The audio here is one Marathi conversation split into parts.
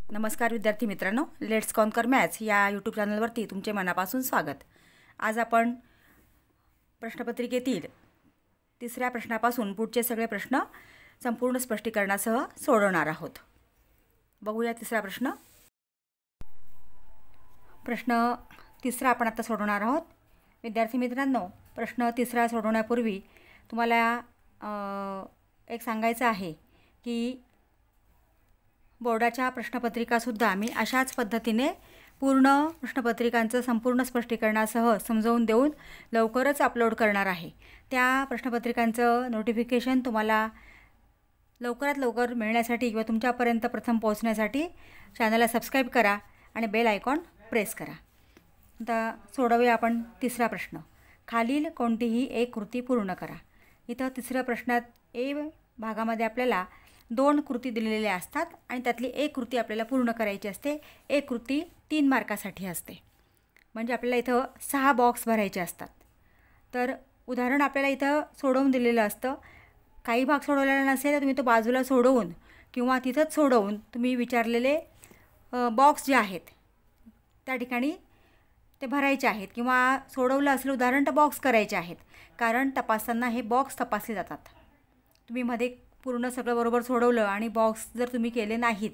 नमस्कार विद्यार्थी मित्रांनो, लेट्स कॉन्कर मॅथ्स या यूट्यूब चॅनलवरती तुमचे मनापासून स्वागत। आज आपण प्रश्नपत्रिकेतील तिसऱ्या प्रश्नापासून पुढचे सगळे प्रश्न संपूर्ण स्पष्टीकरणासह सोडवणार आहोत। बघूया तिसरा प्रश्न। प्रश्न तिसरा आपण आता सोडवणार आहोत। विद्यार्थी मित्रांनो, प्रश्न तिसरा सोडवण्यापूर्वी तुम्हाला एक सांगायचं आहे की बोर्डाच्या प्रश्नपत्रिकासुद्धा मी अशाच पद्धतीने पूर्ण प्रश्नपत्रिकांचं संपूर्ण स्पष्टीकरणासह समजावून देऊन लवकरच अपलोड करणार आहे। त्या प्रश्नपत्रिकांचं नोटिफिकेशन तुम्हाला लवकरात लवकर मिळण्यासाठी किंवा तुमच्यापर्यंत प्रथम पोहोचण्यासाठी चॅनलला सबस्क्राईब करा आणि बेल आयकॉन प्रेस करा। आता सोडवूया आपण तिसरा प्रश्न। खालील कोणतीही एक कृती पूर्ण करा। इथं तिसऱ्या प्रश्नात ए भागामध्ये आपल्याला 2 कृती दिलेल्या असतात आणि त्यातली एक कृती आपल्याला पूर्ण करायची असते। एक कृती 3 मार्कासाठी असते, म्हणजे आपल्याला इथं 6 बॉक्स भरायचे असतात। तर उदाहरण आपल्याला इथं सोडवून दिलेलं असतं। काही भाग सोडवलेला नसेल तर तुम्ही तो बाजूला सोडवून किंवा तिथंच सोडवून तुम्ही विचारलेले बॉक्स जे आहेत त्या ठिकाणी ते भरायचे आहेत, किंवा सोडवलं असेल उदाहरण तर बॉक्स करायचे आहेत, कारण तपासताना हे बॉक्स तपासले जातात। तुम्ही मध्ये पूर्ण सगळं बरोबर सोडवलं आणि बॉक्स जर तुम्ही केले नाहीत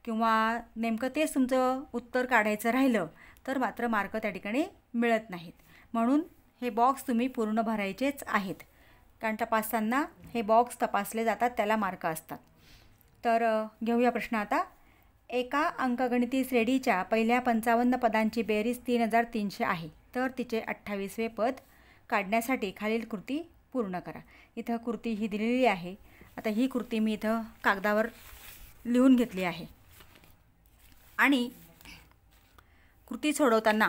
किंवा नेमकं तेच तुमचं उत्तर काढायचं राहिलं तर मात्र मार्क त्या ठिकाणी मिळत नाहीत। म्हणून हे बॉक्स तुम्ही पूर्ण भरायचेच आहेत, कारण तपासताना हे बॉक्स तपासले जातात, त्याला मार्क असतात। तर घेऊया प्रश्न आता। एका अंकगणिती श्रेणीच्या पहिल्या 55 पदांची बेरीज 3300 आहे, तर तिचे 28वे पद काढण्यासाठी खालील कृती पूर्ण करा। इथं कृती ही दिलेली आहे। आता ही कृती मी इथं कागदावर लिहून घेतली आहे आणि कृती सोडवताना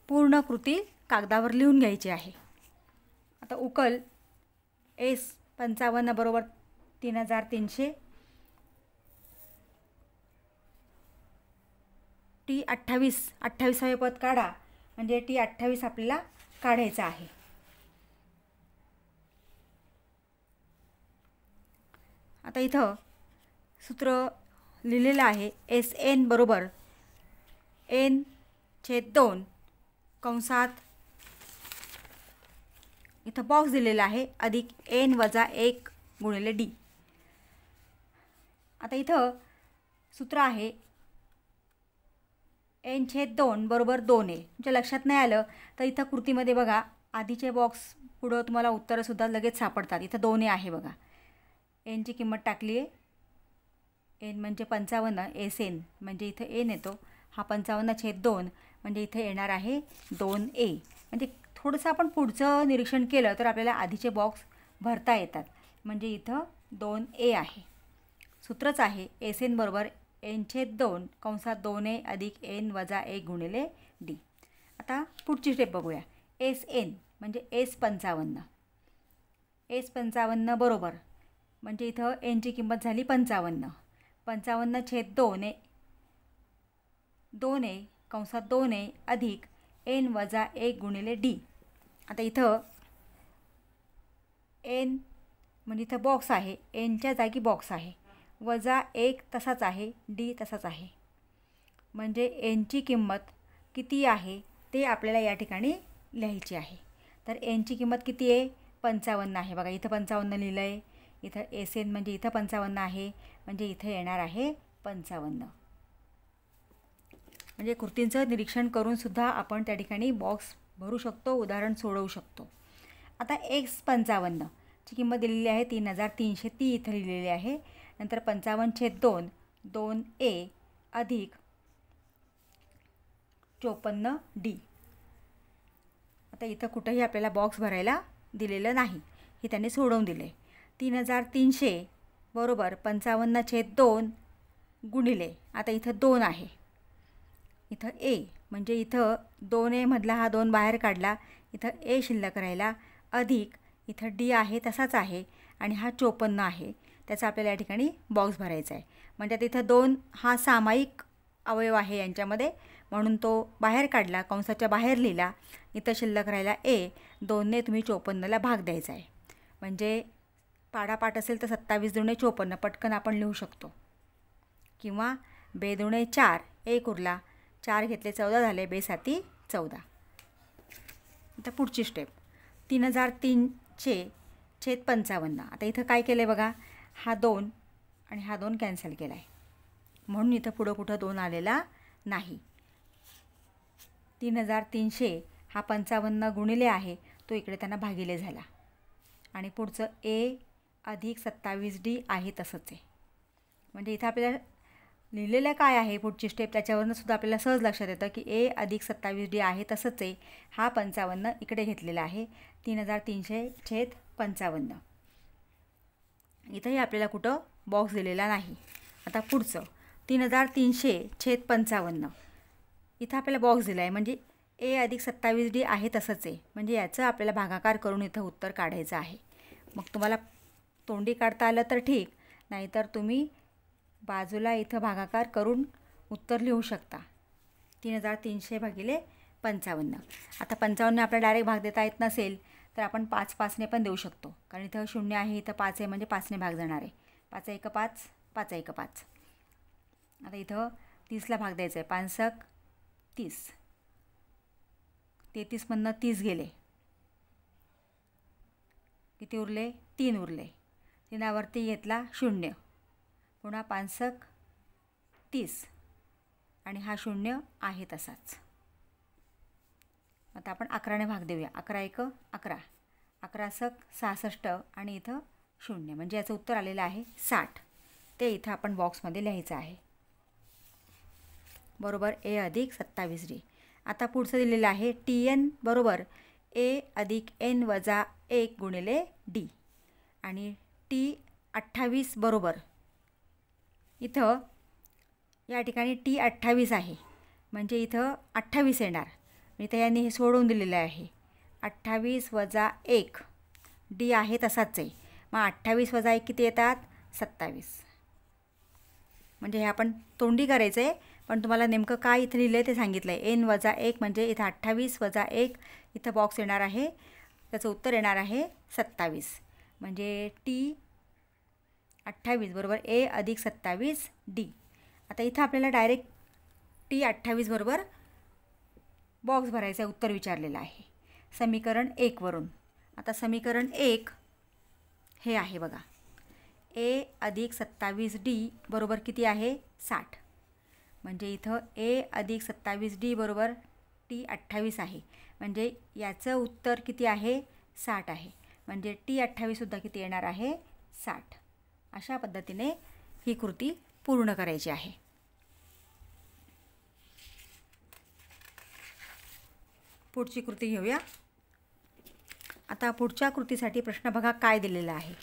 पूर्ण कृती कागदावर लिहून घ्यायची आहे। आता उकल S55 बरोबर 3300, T28वे पद काढा, म्हणजे T28 आपल्याला काढायचं आहे। आता इथं सूत्र लिहिलेलं आहे SN बरोबर N/2 कंसात इथं बॉक्स दिलेला आहे अधिक N - 1 गुणिले D। आता इथं सूत्र आहे N/2 बरोबर 2A। तुमच्या लक्षात नाही आलं तर इथं कृतीमध्ये बघा, आधीचे बॉक्स पुढं तुम्हाला उत्तरंसुद्धा लगेच सापडतात। इथं 2A आहे बघा, एनची किंमत टाकली आहे। एन म्हणजे 55, SN म्हणजे इथं एन येतो, हा 55/2 म्हणजे इथे येणार आहे 2A। म्हणजे थोडंसं आपण पुढचं निरीक्षण केलं तर आपल्याला आधीचे बॉक्स भरता येतात, म्हणजे इथं 2A आहे। सूत्रच आहे SN बरोबर N/2 कंसात 2A अधिक N - 1 गुणिले D। आता पुढची स्टेप बघूया। SN म्हणजे S55 बरोबर, म्हणजे इथं एनची किंमत झाली 55, 55/2A 2A कंसात 2A अधिक N - 1 गुणिले D। आता इथं N म्हणजे इथं बॉक्स आहे, एनच्या जागी बॉक्स आहे, -1 तसाच आहे, D तसाच आहे, म्हणजे एनची किंमत किती आहे ते आपल्याला या ठिकाणी लिहायची आहे। तर एनची किंमत किती आहे? 55 आहे बघा, इथं 55 लिहिलं आहे। इथं SN म्हणजे इथं 55 आहे, म्हणजे इथं येणार आहे 55। म्हणजे कृतींचं निरीक्षण करून सुद्धा आपण त्या ठिकाणी बॉक्स भरू शकतो, उदाहरण सोडवू शकतो। आता S55 ची किंमत दिलेली आहे 3300, ती इथं लिहिलेली आहे। नंतर 55/2 2A अधिक 54D। आता इथं कुठंही आपल्याला बॉक्स भरायला दिलेलं नाही, हे त्यांनी सोडवून दिले। 3300 बरोबर 55/2 गुणिले, आता इथं 2 आहे, इथं A म्हणजे इथं 2A मधला हा 2 बाहेर काढला, इथं A शिल्लक राहिला, अधिक इथं D आहे तसाच आहे आणि हा 54 आहे, त्याचा आपल्याला या ठिकाणी बॉक्स भरायचा आहे। म्हणजे आता इथं 2 हा सामायिक अवयव आहे यांच्यामध्ये, म्हणून तो बाहेर काढला, कंसाच्या बाहेर लिहिला, इथं शिल्लक राहिला A, 2ने तुम्ही 54ला भाग द्यायचा आहे। म्हणजे पाडापाठ असेल तर 27 × 54 पटकन आपण लिहू शकतो, किंवा बेदुणे 4 1 उरला, 4 घेतले 14 झाले, बेसाती 14. आता पुढची स्टेप 3003/55. आता इथं काय केलं आहे बघा, हा 2 आणि हा 2 कॅन्सल केला आहे, म्हणून इथं पुढं कुठं 2 आलेला नाही. 3300 हा 55 गुणिले आहे, तो इकडे त्यांना भागिले झाला. आणि पुढचं A अधिक 27D आहे तसंच आहे. म्हणजे इथं आपल्याला लिहिलेलं काय आहे पुढची स्टेप, त्याच्यावरनं सुद्धा आपल्याला सहज लक्षात येतं की A अधिक 27D आहे तसंच आहे. हा 55 इकडे घेतलेला आहे, 3300/55. इथंही आपल्याला कुठं बॉक्स दिलेला नाही. आता पुढचं 3300/55. इथं आपल्याला बॉक्स दिला आहे, म्हणजे A अधिक 27D आहे तसंच आहे. म्हणजे याचं आपल्याला भागाकार करून इथं उत्तर काढायचं आहे. मग तुम्हाला तोंडी काढता आलं तर ठीक, नाहीतर तुम्ही बाजूला इथं भागाकार करून उत्तर लिहू शकता. 3300/55. आता 55 आपल्याला डायरेक्ट भाग देता येत नसेल तर आपण 5/5ने पण देऊ शकतो, कारण इथं 0 आहे, इथं 5 आहे, म्हणजे 5ने भाग जाणार आहे. 5 1 5, 5 1 5. आता इथं 30ला भाग द्यायचा आहे, 5 1 30. 33मधनं 30 गेले, किती उरले, 3 उरले. 3वरती घेतला 0, पुन्हा 5 1 30 आणि हा 0 आहे तसाच. आता आपण 11ने भाग देऊया. 11 1 11, 11 1 66 आणि इथं 0, म्हणजे याचं उत्तर आलेलं आहे 60. ते इथं आपण बॉक्समध्ये लिहायचं आहे. बरोबर A अधिक 27D. आता पुढचं दिलेलं आहे TN बरोबर A अधिक N वजा 1 गुणिले D. आणि T28 बरोबर इथं या ठिकाणी T28 आहे, म्हणजे इथं 28 येणार. इथं यांनी हे सोडवून दिलेलं आहे. 28 वजा 1 D आहे तसाच आहे, मग 28 वजा 1 किती येतात, 27. म्हणजे हे आपण तोंडी करायचं आहे, पण तुम्हाला नेमकं काय इथं लिहिलं आहे ते सांगितलं आहे. N वजा 1 म्हणजे इथं 28 वजा 1 इथं बॉक्स येणार आहे, त्याचं उत्तर येणार आहे 27. म्हणजे T28 बरोबर A अधिक 27D. आता इथं आपल्याला डायरेक्ट T28 बरोबर बॉक्स भरायचं आहे, उत्तर विचारलेलं आहे समीकरण 1 वरून. आता समीकरण 1 हे आहे बघा, A अधिक 27D बरोबर किती आहे, 60. म्हणजे इथं A अधिक 27D बरोबर T28 आहे, म्हणजे याचं उत्तर किती आहे, 60 आहे. म्हणजे T28सुद्धा किती येणार आहे, 60. अशा पद्धतीने ही कृती पूर्ण करायची आहे. पुढची कृती घेऊया. आता पुढच्या कृतीसाठी प्रश्न बघा काय दिलेला आहे.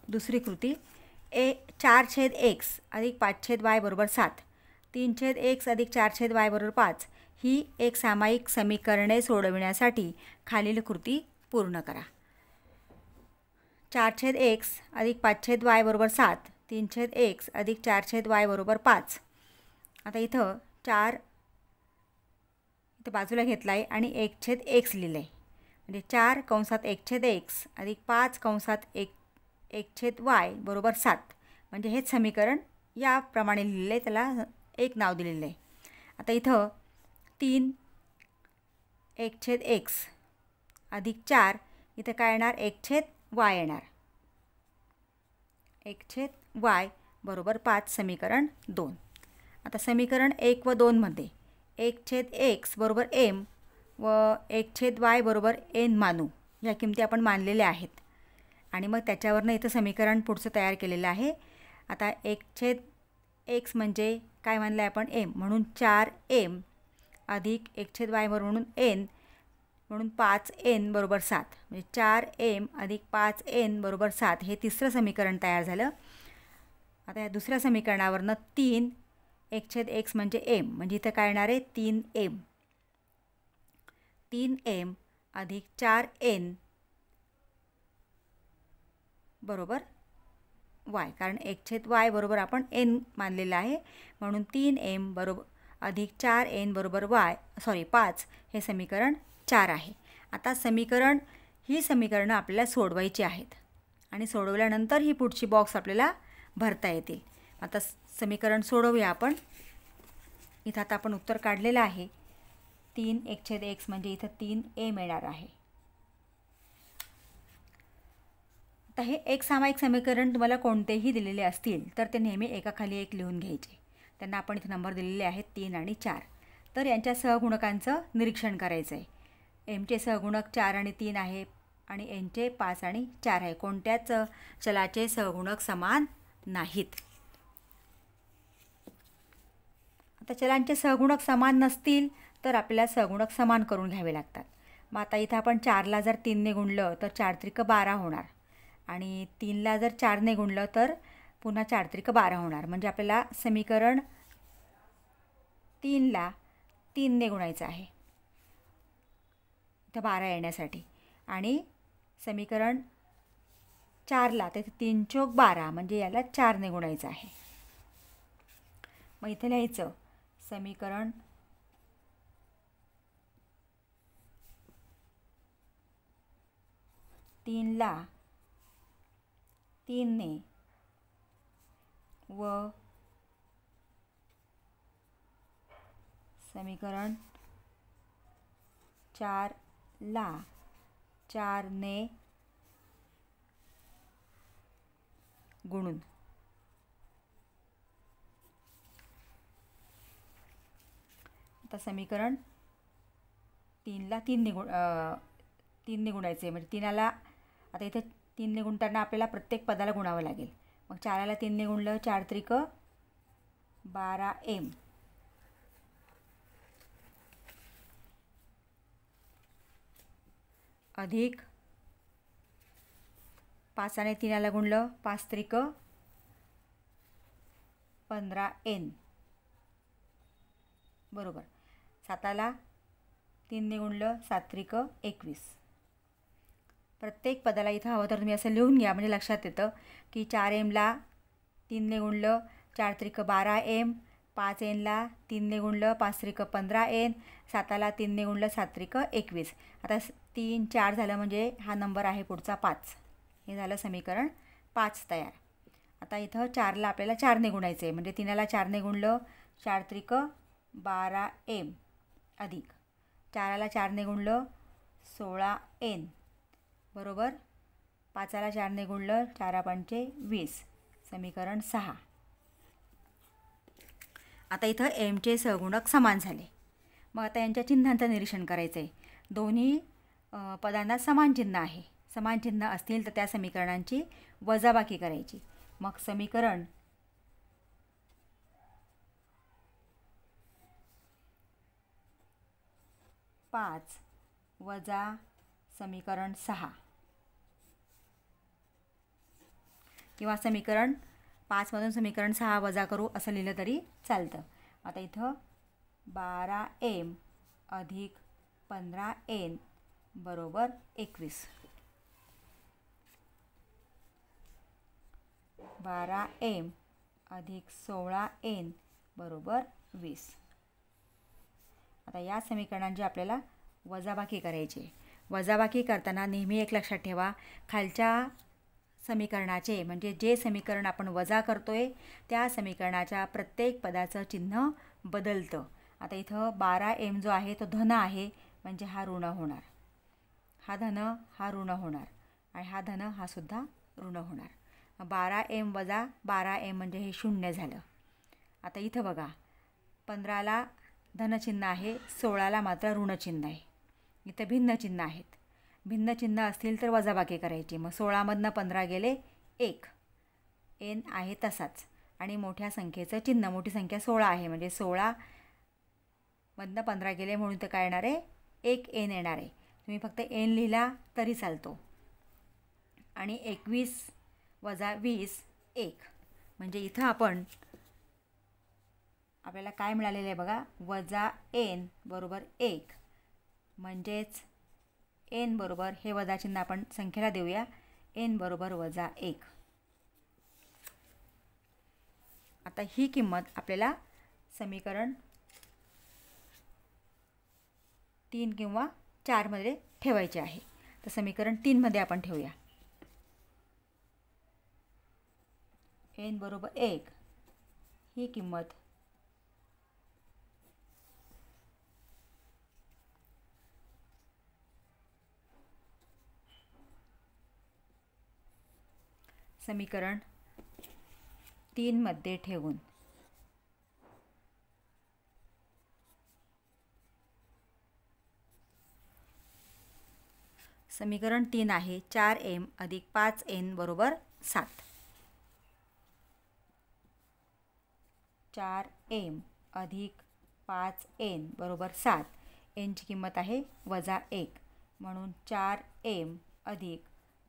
दुसरी कृती 4/x अधिक 5/y बरोबर 7, 3/x अधिक 4/y बरोबर 5 ही एक सामायिक समीकरणे सोडविण्यासाठी खालील कृती पूर्ण करा. 4/x अधिक 5/y बरोबर 7, 3/x अधिक 4/y बरोबर 5. आता इथं 4 इथं बाजूला घेतला आहे आणि 1/x लिहिलं आहे, म्हणजे 4 कंसात 1/x अधिक 5 कंसात 1/y बरोबर 7. म्हणजे हेच समीकरण याप्रमाणे लिहिलेलं आहे, त्याला एक नाव दिलेलं आहे. आता इथं 3 1/x अधिक 4 इथं काय येणार, 1/y येणार. 1/y बरोबर 5 समीकरण 2. आता समीकरण 1 व 2मध्ये 1/x बरोबर m व 1/y बरोबर n मानू, या किमती आपण मानलेल्या आहेत. आणि मग त्याच्यावरनं इथं समीकरण पुढचं तयार केलेलं आहे. आता 1/x म्हणजे काय मानलं आहे आपण, m, म्हणून 4m अधिक 1/y बरोबर म्हणून n म्हणून 5n बरोबर 7. म्हणजे 4m अधिक 5n बरोबर 7 हे तिसरं समीकरण तयार झालं. आता या दुसऱ्या समीकरणावरनं 3 1/x म्हणजे m, म्हणजे इथं काय येणार आहे, 3m. 3m अधिक 4n बरोबर y, कारण 1/y बरोबर आपण n मानलेलं आहे, म्हणून 3m बरोबर अधिक 4n बरोबर 5 हे समीकरण 4 आहे. आता ही समीकरणं आपल्याला सोडवायची आहेत आणि सोडवल्यानंतर ही पुढची बॉक्स आपल्याला भरता येतील. आता समीकरण सोडवूया आपण. इथं आता आपण उत्तर काढलेलं आहे. 3(x) म्हणजे इथं 3a मिळणार आहे. आता हे एक सामायिक समीकरण तुम्हाला कोणतेही दिलेले असतील तर ते नेहमी एकाखाली एक लिहून घ्यायचे. त्यांना आपण इथे नंबर दिलेले आहेत 3 आणि 4. तर यांच्या सहगुणकांचं निरीक्षण करायचं आहे. एमचे सहगुणक 4 आणि 3 आहे आणि एनचे 5 आणि 4 आहे. कोणत्याच चलाचे सहगुणक समान नाहीत. आता चलांचे सहगुणक समान नसतील तर आपल्याला सहगुणक समान करून घ्यावे लागतात. मग आता इथं आपण 4ला जर 3ने गुणलं तर 4 त्रिक 12 होणार आणि 3ला जर 4ने गुणलं तर पुन्हा 4 त्रिक 12 होणार. म्हणजे आपल्याला समीकरण 3ला 3ने गुणायचं आहे इथं 12 येण्यासाठी आणि समीकरण 4ला ते 3 चौक 12 म्हणजे याला 4ने गुणायचं आहे. मग इथे लिहायचं समीकरण 3ला 3ने व समीकरण 4ला 4ने गुणून. आता समीकरण 3ला 3ने गुणायचे म्हणजे 3ला आता इथे 3ने गुणताना आपल्याला प्रत्येक पदाला गुणावं लागेल. मग 4ला 3ने गुणलं 4 त्रिक 12m अधिक 5ने 3ला गुणलं 5 त्रिक 15n बरोबर. 7ला 3ने गुणलं 7 त्रिक 21. प्रत्येक पदाला इथं हवं तर तुम्ही असं लिहून घ्या म्हणजे लक्षात येतं की 4mला 3ने गुणलं 4 त्रिक 12m, 5nला 3ने गुणलं 5 त्रिक 15n, 7ला 3ने गुणलं 7 त्रिक 21. आता 3 4 झालं म्हणजे हा नंबर आहे पुढचा 5. हे झालं समीकरण 5 तयार. आता इथं 4ला आपल्याला 4ने गुणायचं आहे म्हणजे 3ला 4ने गुणलं 4 त्रिक 12m अधिक 4ला 4ने गुणलं 16n बरोबर. 5ला 4ने गुणलं 4 पंचे 20 समीकरण 6. आता इथं एमचे सहगुणक समान झाले. मग आता यांच्या चिन्हांचं निरीक्षण करायचं आहे. दोन्ही पदांना समान चिन्ह आहे. समान चिन्ह असतील तर त्या समीकरणांची वजाबाकी करायची. मग समीकरण 5 वजा समीकरण 6 किंवा समीकरण 5मधून समीकरण 6 वजा करू असं लिहिलं तरी चालतं. आता इथं 12m अधिक 15n बरोबर 21. 12m अधिक 16n बरोबर 20. आता या समीकरणांची आपल्याला वजाबाकी करायची. वजाबाकी करताना नेहमी एक लक्षात ठेवा, खालच्या समीकरणाचे म्हणजे जे समीकरण आपण वजा करतोय त्या समीकरणाच्या प्रत्येक पदाचं चिन्ह बदलतं. आता इथं 12m जो आहे तो धन आहे म्हणजे हा ऋण होणार, हा धन हा ऋण होणार आणि हा धन हा सुद्धा ऋण होणार. 12m वजा 12m म्हणजे हे 0 झालं. आता इथं बघा 15ला धनचिन्ह आहे, 16ला मात्र ऋणचिन्ह आहे. इथं भिन्न चिन्ह आहेत. भिन्न चिन्ह असतील तर वजाबाकी करायची. मग 16मधनं 15 गेले 1, n आहे तसाच आणि मोठ्या संख्येचं चिन्ह, मोठी संख्या 16 आहे म्हणजे 16मधनं 15 गेले म्हणून तर काय येणार आहे 1n येणार आहे. तुम्ही फक्त n लिहिला तरी चालतो. आणि 21 वजा 20 1 म्हणजे इथं आपल्याला काय मिळालेलं आहे बघा, वजा n बरोबर 1 म्हणजेच n बरोबर हे वजा चिन्ह आपण संख्येला देऊया, n बरोबर वजा 1. आता ही किंमत आपल्याला समीकरण 3 किंवा 4मध्ये ठेवायची आहे. तर समीकरण 3मध्ये आपण ठेवूया. n बरोबर 1 ही किंमत समीकरण 3 मध्ये ठेवून समीकरण 3 आहे 4m अधिक 5n बरोबर 7. 4m अधिक 5n बरोबर 7. n ची किंमत आहे -1 म्हणून 4m अधिक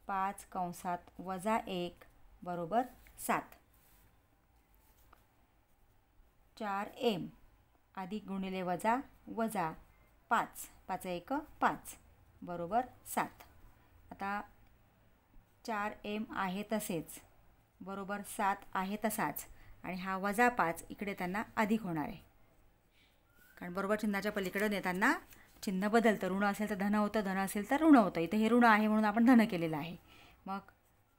5 कंसात -1 बरोबर 7. 4m अधिक गुणिले वजा 5 5 1 5 बरोबर 7. आता 4m आहे तसेच बरोबर 7 आहे तसाच आणि हा -5 इकडे त्यांना अधिक होणार आहे, कारण बरोबर चिन्हाच्या पलीकडे नेताना चिन्ह बदलतं. ऋण असेल तर धन होतं, धन असेल तर ऋण होतं. इथे हे ऋण आहे म्हणून आपण धन केलेलं आहे. मग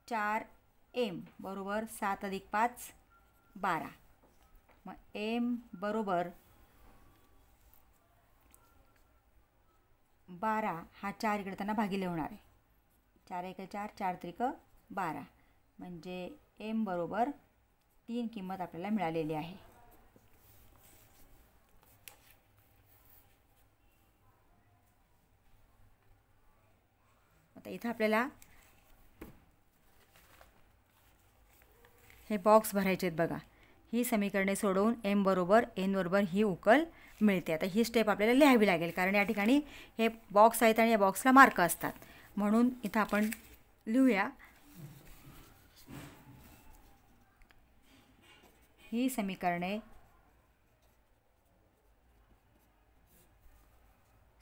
4m बरोबर 7 अधिक 5 12. मग m बरोबर 12 हा 4 इकडे त्यांना भागिले होणार आहे. 4 1 4 4 त्रिक 12 म्हणजे m बरोबर 3 किंमत आपल्याला मिळालेली आहे. आता इथं आपल्याला हे बॉक्स भरायचे आहेत बघा. ही समीकरणे सोडवून m बरोबर n बरोबर ही उकल मिळते. आता ही स्टेप आपल्याला लिहावी लागेल, कारण या ठिकाणी हे बॉक्स आहेत आणि या बॉक्सला मार्क असतात. म्हणून इथं आपण लिहूया, ही समीकरणे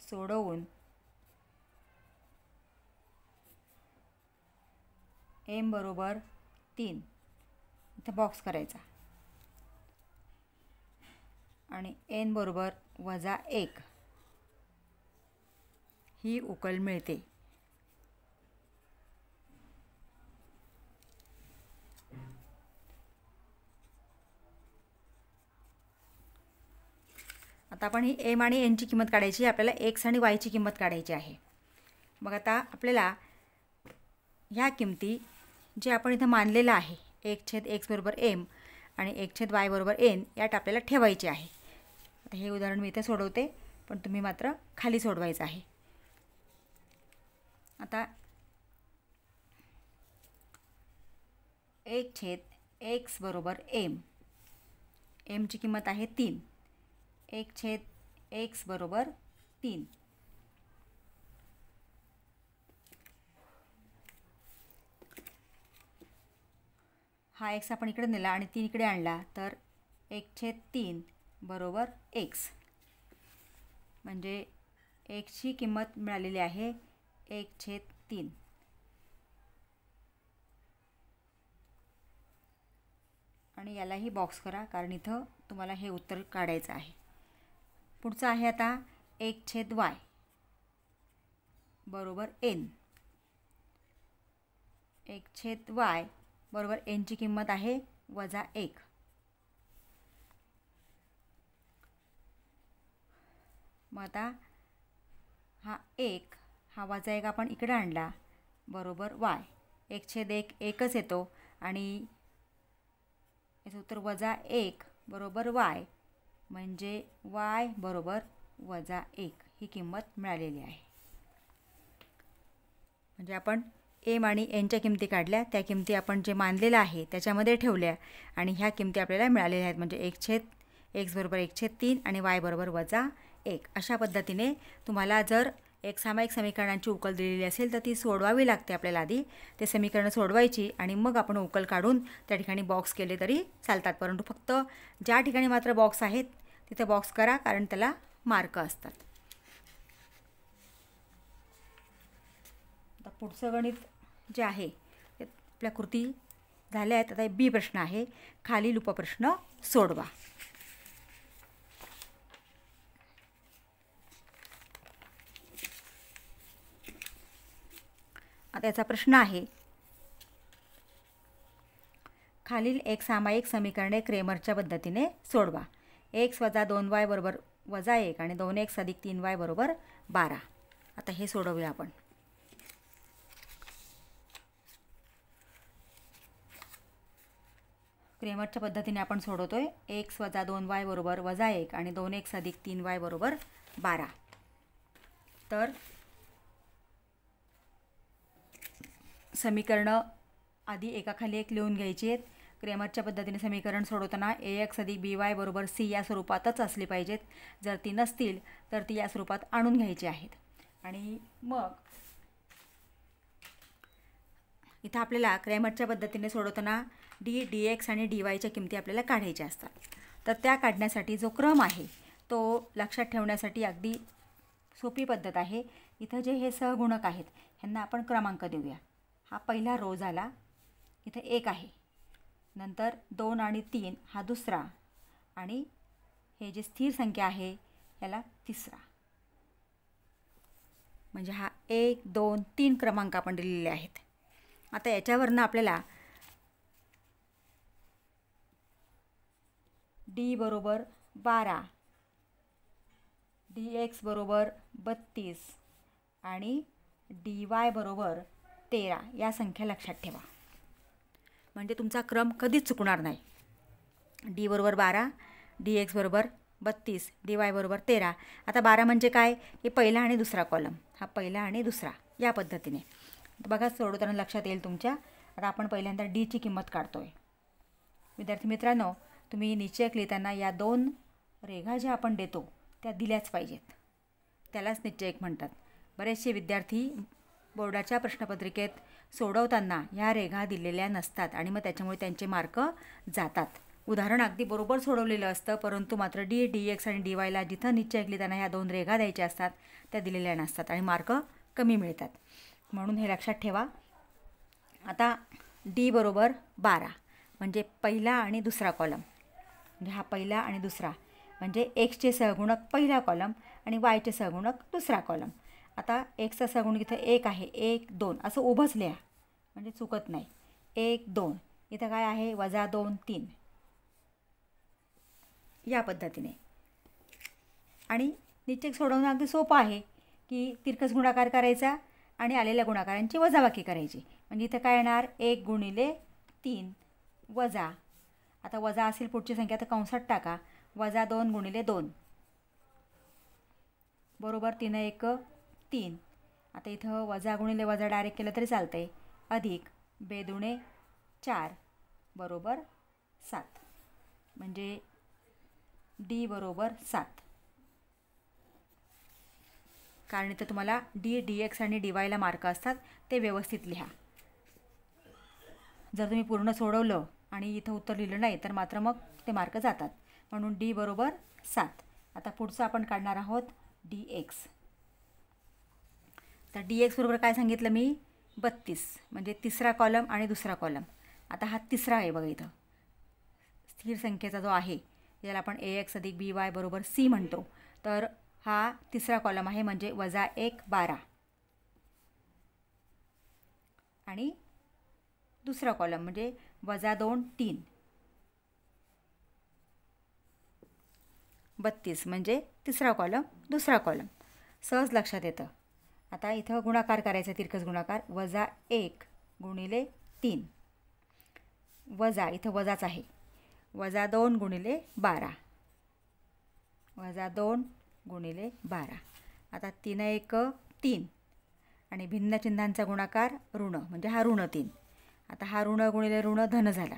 सोडवून m बरोबर 3 इथं बॉक्स करायचा आणि n बरोबर -1 ही उकल मिळते. आता आपण ही m आणि n ची किंमत काढायची, आपल्याला x आणि y ची किंमत काढायची आहे. मग आता आपल्याला ह्या किमती जे आपण इथं मानलेलं आहे 1/x बरोबर m आणि 1/y बरोबर n यात आपल्याला ठेवायचे आहे. आता हे उदाहरण मी इथे सोडवते, पण तुम्ही मात्र खाली सोडवायचं आहे. आता 1/x बरोबर m, m ची किंमत आहे 3. 1/x बरोबर 3. हा x आपण इकडे नेला आणि 3 इकडे आणला तर 1/3 बरोबर x, म्हणजे x ची किंमत मिळालेली आहे 1/3. आणि यालाही बॉक्स करा, कारण इथं तुम्हाला हे उत्तर काढायचं आहे. पुढचं आहे आता 1/y बरोबर n. 1/y बरोबर n ची किंमत आहे -1. मग आता हा 1 हा -1 आपण इकडे आणला बरोबर y. 1/1 एकच येतो आणि याचं उत्तर -1 बरोबर y, म्हणजे y बरोबर -1 ही किंमत मिळालेली आहे. म्हणजे आपण m आणि n च्या किमती काढल्या, त्या किमती आपण जे मानलेलं आहे त्याच्यामध्ये ठेवल्या आणि ह्या किमती आपल्याला मिळालेल्या आहेत. म्हणजे 1/x बरोबर 1/3 आणि y बरोबर -1. अशा पद्धतीने तुम्हाला जर एक सामायिक समीकरणांची उकल दिलेली असेल तर ती सोडवावी लागते आपल्याला. आधी ते समीकरणं सोडवायची आणि मग आपण उकल काढून त्या ठिकाणी बॉक्स केले तरी चालतात, परंतु फक्त ज्या ठिकाणी मात्र बॉक्स आहेत तिथे बॉक्स करा, कारण त्याला मार्क असतात. आता पुढचं गणित जे आहे ते आपल्या कृती झाल्या आहेत. आता बी प्रश्न आहे, खालील उपप्रश्न सोडवा. आता याचा प्रश्न आहे खालील एक सामायिक समीकरणे क्रेमरच्या पद्धतीने सोडवा. x वजा 2y बरोबर वजा 1 आणि 2x अधिक 3y बरोबर 12. आता हे सोडवूया आपण. क्रेमरच्या पद्धतीने आपण सोडवतोय. x वजा 2y बरोबर वजा 1 आणि 2x अधिक 3y बरोबर 12. तर समीकरणं आधी एकाखाली एक लिहून घ्यायची आहेत. क्रेमरच्या पद्धतीने समीकरण सोडवताना ax अधिक by बरोबर c या स्वरूपातच असली पाहिजेत. जर ती नसतील तर ती या स्वरूपात आणून घ्यायची आहेत. आणि मग इथं आपल्याला क्रेमरच्या पद्धतीने सोडवताना dx आणि dyच्या किमती आपल्याला काढायच्या असतात. तर त्या काढण्यासाठी जो क्रम आहे तो लक्षात ठेवण्यासाठी अगदी सोपी पद्धत आहे. इथं जे हे सहगुणक आहेत ह्यांना आपण क्रमांक देऊया. हा पहिला रो झाला, इथे 1 आहे, नंतर 2 आणि 3 हा दुसरा, आणि हे जे स्थिर संख्या आहे याला तिसरा. म्हणजे हा 1 2 3 क्रमांक आपण दिलेले आहेत. आता याच्यावरनं आपल्याला d बरोबर 12, dx बरोबर 32 आणि dy बरोबर 13 या संख्या लक्षात ठेवा. म्हणजे तुमचा क्रम कधीच चुकणार नाही. d बरोबर 12, dx बरोबर 32, dy बरोबर 13. आता 12 म्हणजे काय? हे पहिला आणि दुसरा कॉलम, हा पहिला आणि दुसरा या पद्धतीने बघा सोडवताना लक्षात येईल तुमच्या. आता आपण पहिल्यांदा डीची किंमत काढतोय. विद्यार्थी मित्रांनो, तुम्ही निश्चयक लिहिताना या 2 रेघा ज्या आपण देतो त्या दिल्याच पाहिजेत. त्यालाच निश्चयक म्हणतात. बरेचसे विद्यार्थी बोर्डाच्या प्रश्नपत्रिकेत सोडवताना ह्या रेघा दिलेल्या नसतात आणि मग त्याच्यामुळे त्यांचे मार्क जातात. उदाहरण अगदी बरोबर सोडवलेलं असतं, परंतु मात्र dx आणि dyला जिथं निश्चयक लिहिताना ह्या 2 रेघा द्यायच्या असतात त्या दिलेल्या नसतात आणि मार्क कमी मिळतात. म्हणून हे लक्षात ठेवा. आता d बरोबर 12 म्हणजे पहिला आणि दुसरा कॉलम, म्हणजे हा पहिला आणि दुसरा, म्हणजे xचे सहगुणक पहिला कॉलम आणि yचे सहगुणक दुसरा कॉलम. आता xचा सहगुणक इथं 1 आहे, 1 2 असं उभंच लिहा म्हणजे चुकत नाही. 1 2 इथं काय आहे, वजा 2 3 या पद्धतीने. आणि निश्चयक सोडवणं अगदी सोपं आहे की तिरकस गुणाकार करायचा आणि आलेल्या गुणाकारांची वजाबाकी करायची. म्हणजे इथं काय येणार, 1 गुणिले 3 वजा, आता वजा असेल पुढची संख्या तर कंसात टाका, वजा 2 गुणिले 2 बरोबर 3 1 3. आता इथं वजा गुणिले वजा डायरेक्ट केलं तरी चालतंय, अधिक 2 दुणे 4 बरोबर 7. म्हणजे d बरोबर 7. कारण इथं तुम्हाला dx आणि dyला मार्क असतात ते व्यवस्थित लिहा. जर तुम्ही पूर्ण सोडवलं आणि इथं उत्तर लिहिलं नाही तर मात्र मग ते मार्क जातात. म्हणून d बरोबर 7. आता पुढचं आपण काढणार आहोत dx. तर dx बरोबर काय सांगितलं मी, 32 म्हणजे तिसरा कॉलम आणि दुसरा कॉलम. आता हा तिसरा आहे बघा, इथं स्थिर संख्येचा जो आहे याला आपण ax अधिक by बरोबर c म्हणतो. तर हा तिसरा कॉलम आहे म्हणजे वजा 1 12 आणि दुसरा कॉलम म्हणजे वजा 2 3 32 म्हणजे तिसरा कॉलम दुसरा कॉलम. सहज लक्षात येतं. आता इथं गुणाकार करायचा, तिरकस गुणाकार, वजा 1 गुणिले 3 वजा, इथं वजाच आहे, वजा 2 गुणिले 12 वजा 2 गुणिले 12. आता 3 1 3 आणि भिन्न चिन्हांचा गुणाकार ऋण म्हणजे हा ऋण 3. आता हा ऋण गुणिले ऋण धन झाला,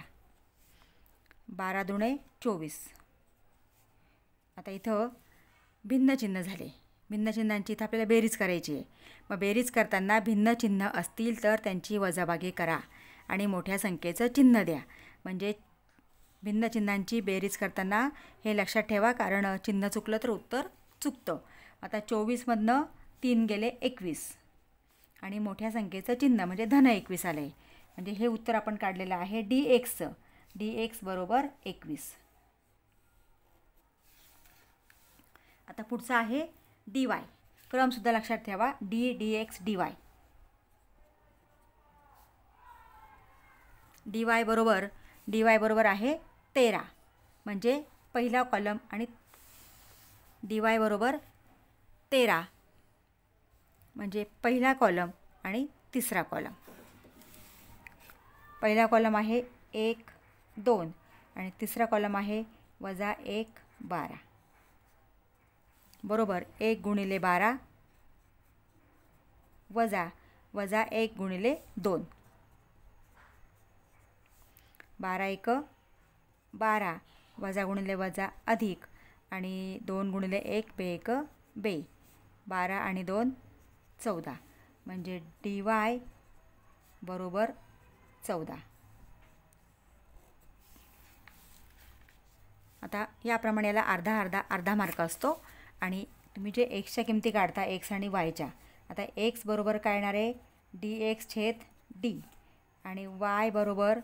12 दुणे 24. आता इथं भिन्न चिन्ह झाले, भिन्न चिन्हांची इथं आपल्याला बेरीज करायची आहे. मग बेरीज करताना भिन्न चिन्ह असतील तर त्यांची वजाबाकी करा आणि मोठ्या संख्येचं चिन्ह द्या. म्हणजे भिन्न चिन्हांची बेरीज करताना हे लक्षात ठेवा, कारण चिन्ह चुकलं तर उत्तर चुकतं. आता 24मधनं 3 गेले 21 आणि मोठ्या संख्येचं चिन्ह म्हणजे धन 21 आलं आहे. म्हणजे हे उत्तर आपण काढलेलं आहे dxचं. dx बरोबर 21. आता पुढचं आहे dy. क्रमसुद्धा लक्षात ठेवा, dx dy. dy बरोबर डी वाय बरोबर आहे 13, म्हणजे पहिला कॉलम, आणि डी वाय बरोबर 13 म्हणजे पहिला कॉलम आणि तिसरा कॉलम. पहिला कॉलम आहे 1 2 आणि तिसरा कॉलम आहे -1 12 बरोबर 1 गुणिले 12 वजा 1 गुणिले 2. 12 1 12 वजा गुणिले वजा अधिक आणि 2 गुणिले 1 बे 1 बे 12 आणि 2 14 म्हणजे डी वाय बरोबर 14. आता याप्रमाणे याला अर्धा मार्क असतो. आणि तुम्ही जे एक्सच्या किमती काढता एक्स आणि वायच्या, आता एक्स बरोबर काय येणार आहे डी एक्स छेद डी आणि वाय बरोबर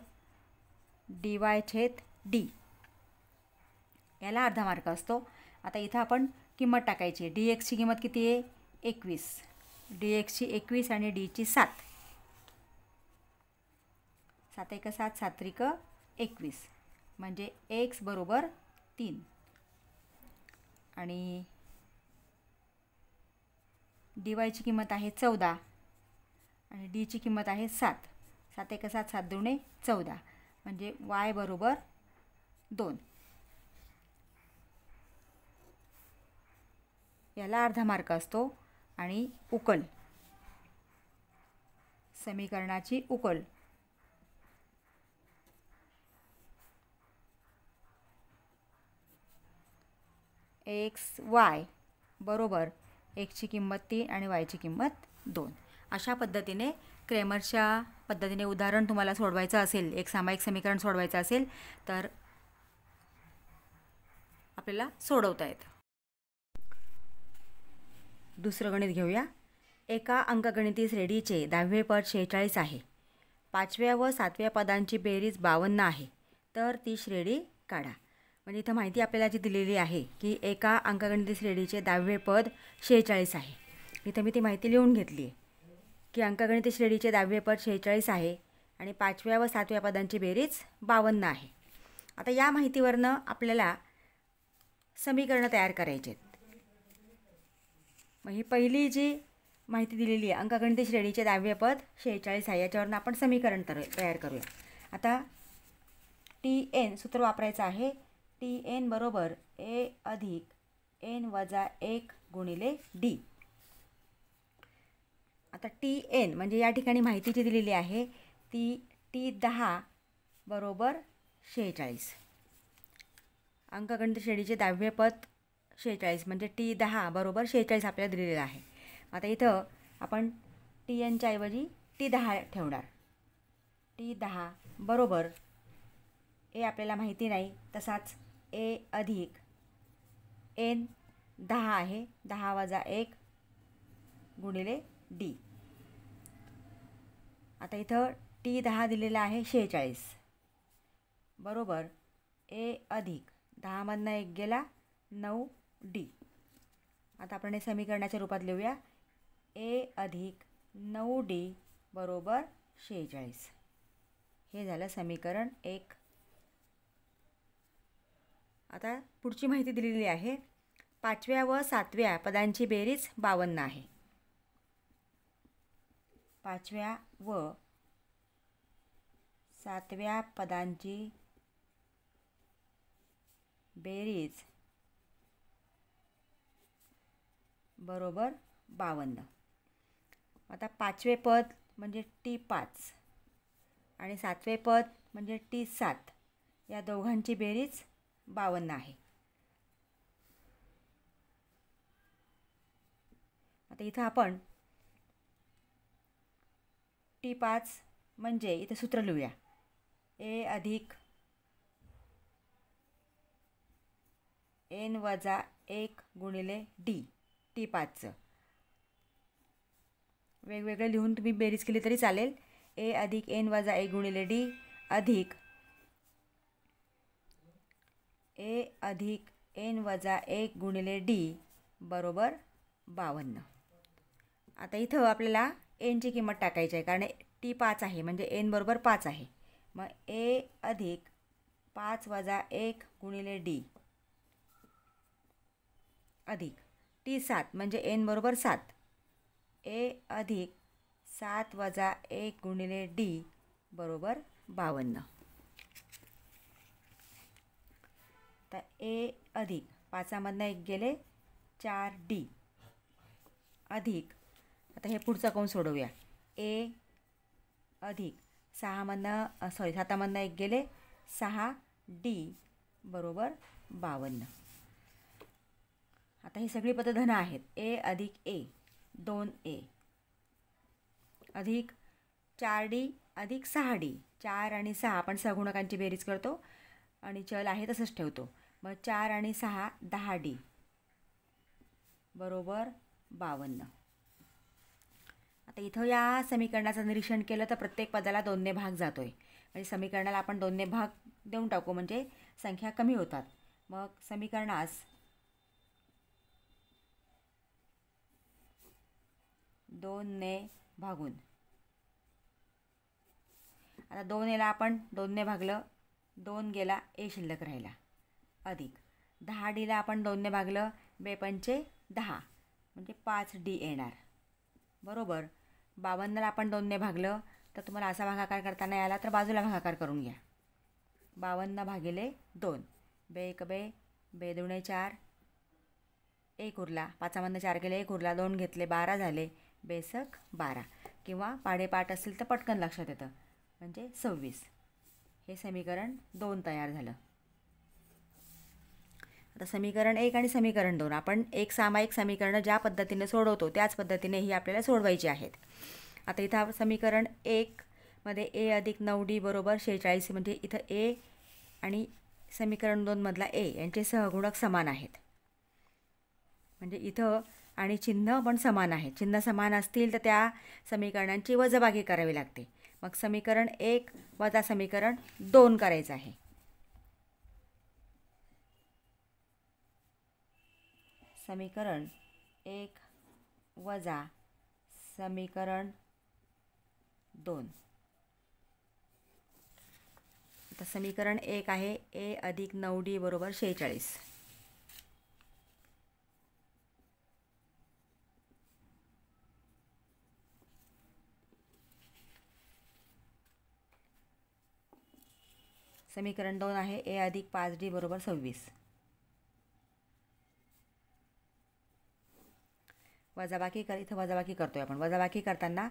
डी वाय छेद डी, याला अर्धा मार्क असतो. आता इथं आपण किंमत टाकायची. डी एक्सची किंमत किती आहे 21, डी एक्सची 21 आणि डीची 7. 7 1 7 7 3 21 म्हणजे एक्स बरोबर 3 आणि डी वायची किंमत आहे 14 आणि डीची किंमत आहे 7. 7 1 7 7 2 14 म्हणजे वाय बरोबर 2. याला अर्धा मार्क असतो. आणि उकल, समीकरणाची उकल एक्स वाय बरोबर एक्सची किंमत 3 आणि वायची किंमत 2. अशा पद्धतीने क्रेमरच्या पद्धतीने उदाहरण तुम्हाला सोडवायचं असेल, एक सामायिक समीकरण सोडवायचं असेल तर आपल्याला सोडवता येतं. दुसरं गणित घेऊया. एका अंकगणिती श्रेणीचे 10वे पद 46 आहे. 5व्या व 7व्या पदांची बेरीज 52 आहे, तर ती श्रेणी काढा. म्हणजे इथं माहिती आपल्याला जी दिलेली आहे की एका अंकगणिती श्रेणीचे 10वे पद 46 आहे. इथं मी ती माहिती लिहून घेतली आहे की अंकगणिती श्रेणीचे 10वे पद 46 आहे आणि 5व्या व 7व्या पदांची बेरीज 52 आहे. आता या माहितीवरनं आपल्याला समीकरणं तयार करायची आहेत. मग ही पहिली जी माहिती दिलेली आहे अंकगणिती श्रेणीचे 10वे पद 46 आहे, याच्यावरनं आपण समीकरण तयार करूया. आता टी एन सूत्र वापरायचं आहे. टी एन बरोबर ए अधिक एन वजा 1 गुणिले डी. आता टी एन म्हणजे या ठिकाणी माहिती जी दिलेली आहे ती T10 बरोबर 46. अंकगणित श्रेणीचे 10वे पद 46 म्हणजे T10 बरोबर 46 आपल्याला दिलेलं आहे. आता इथं आपण टी एनच्या ऐवजी T10 ठेवणार. T10 बरोबर ए आपल्याला माहिती नाही, तसाच ए अधिक एन 10 आहे, 10 वजा 1 गुणिले डी. आता इथं T10 दिलेला आहे 46 बरोबर ए अधिक 10मधनं 1 गेला 9 डी. आता आपण हे समीकरणाच्या रूपात लिहूया. ए अधिक 9 डी बरोबर 46. हे झालं समीकरण 1. आता पुढची माहिती दिलेली आहे. 5व्या व 7व्या पदांची बेरीज 52 आहे. 5व्या व 7व्या पदांची बेरीज बरोबर 52. आता 5वे पद म्हणजे T5 आणि 7वे पद म्हणजे T7, या दोघांची बेरीज 52 आहे. आता इथं आपण T5 म्हणजे इथं सूत्र लिहूया. ए अधिक एन वजा 1 गुणिले डी. T5चं वेगवेगळे लिहून तुम्ही बेरीज केली तरी चालेल. ए अधिक एन वजा 1 गुणिले डी अधिक ए अधिक एन वजा 1 गुणिले डी बरोबर 52. आता इथं आपल्याला एनची किंमत टाकायची आहे कारण T5 आहे म्हणजे एन बरोबर 5 आहे. मग ए अधिक 5 वजा 1 गुणिले डी अधिक T7 म्हणजे n बरोबर 7. ए अधिक 7 वजा 1 गुणिले डी बरोबर 52. तर ए अधिक 5मधनं 1 गेले 4D अधिक, आता हे पुढचं कोण सोडवूया. ए अधिक 7मधनं 1 गेले 6D बरोबर 52. आता ही सगळी पदं धन आहेत. ए अधिक ए 2A अधिक 4D अधिक 6D. 4 आणि 6 आपण सहगुणकांची बेरीज करतो आणि चल आहे तसंच ठेवतो. मग 4 आणि 6 10D बरोबर 52. आता इथं या समीकरणाचं निरीक्षण केलं तर प्रत्येक पदाला 2ने भाग जातो आहे. म्हणजे समीकरणाला आपण 2ने भाग देऊन टाकू म्हणजे संख्या कमी होतात. मग समीकरणास 2ने भागून, आता 2Aला आपण 2ने भागलं, 2 गेला, ए शिल्लक राहिला अधिक 10Dला आपण 2ने भागलं, 2 पंचे 10 म्हणजे 5D येणार बरोबर. 52ला आपण 2ने भागलं तर तुम्हाला असा भागाकार करता नाही आला तर बाजूला भागाकार करून घ्या. 52 भागिले 2, 2 1 2, 2 2 4, 1 उरला, 5मधनं 4 गेले 1 उरला, 2 घेतले 12 झाले, बेसक 12. किंवा पाढेपाठ असेल तर पटकन लक्षात येतं म्हणजे 26. हे समीकरण 2 तयार झालं. आता समीकरण 1 आणि समीकरण 2 आपण एक सामायिक समीकरणं ज्या पद्धतीने सोडवतो त्याच पद्धतीने ही आपल्याला सोडवायची आहेत. आता इथं समीकरण 1 मध्ये ए अधिक 9D बरोबर 46 म्हणजे इथं ए आणि समीकरण 2 मधला ए यांचे सहगुणक समान आहेत. म्हणजे इथं आणि चिन्ह पण समान आहे. चिन्ह समान असतील तर त्या समीकरणांची वजाबाकी करावी लागते. मग समीकरण 1 वजा समीकरण 2 करायचं आहे. समीकरण 1 वजा समीकरण 2. आता समीकरण 1 आहे ए अधिक 9D बरोबर 46. समीकरण 2 आहे ए अधिक 5D बरोबर 26. इथं वजाबाकी करतोय आपण. वजाबाकी करताना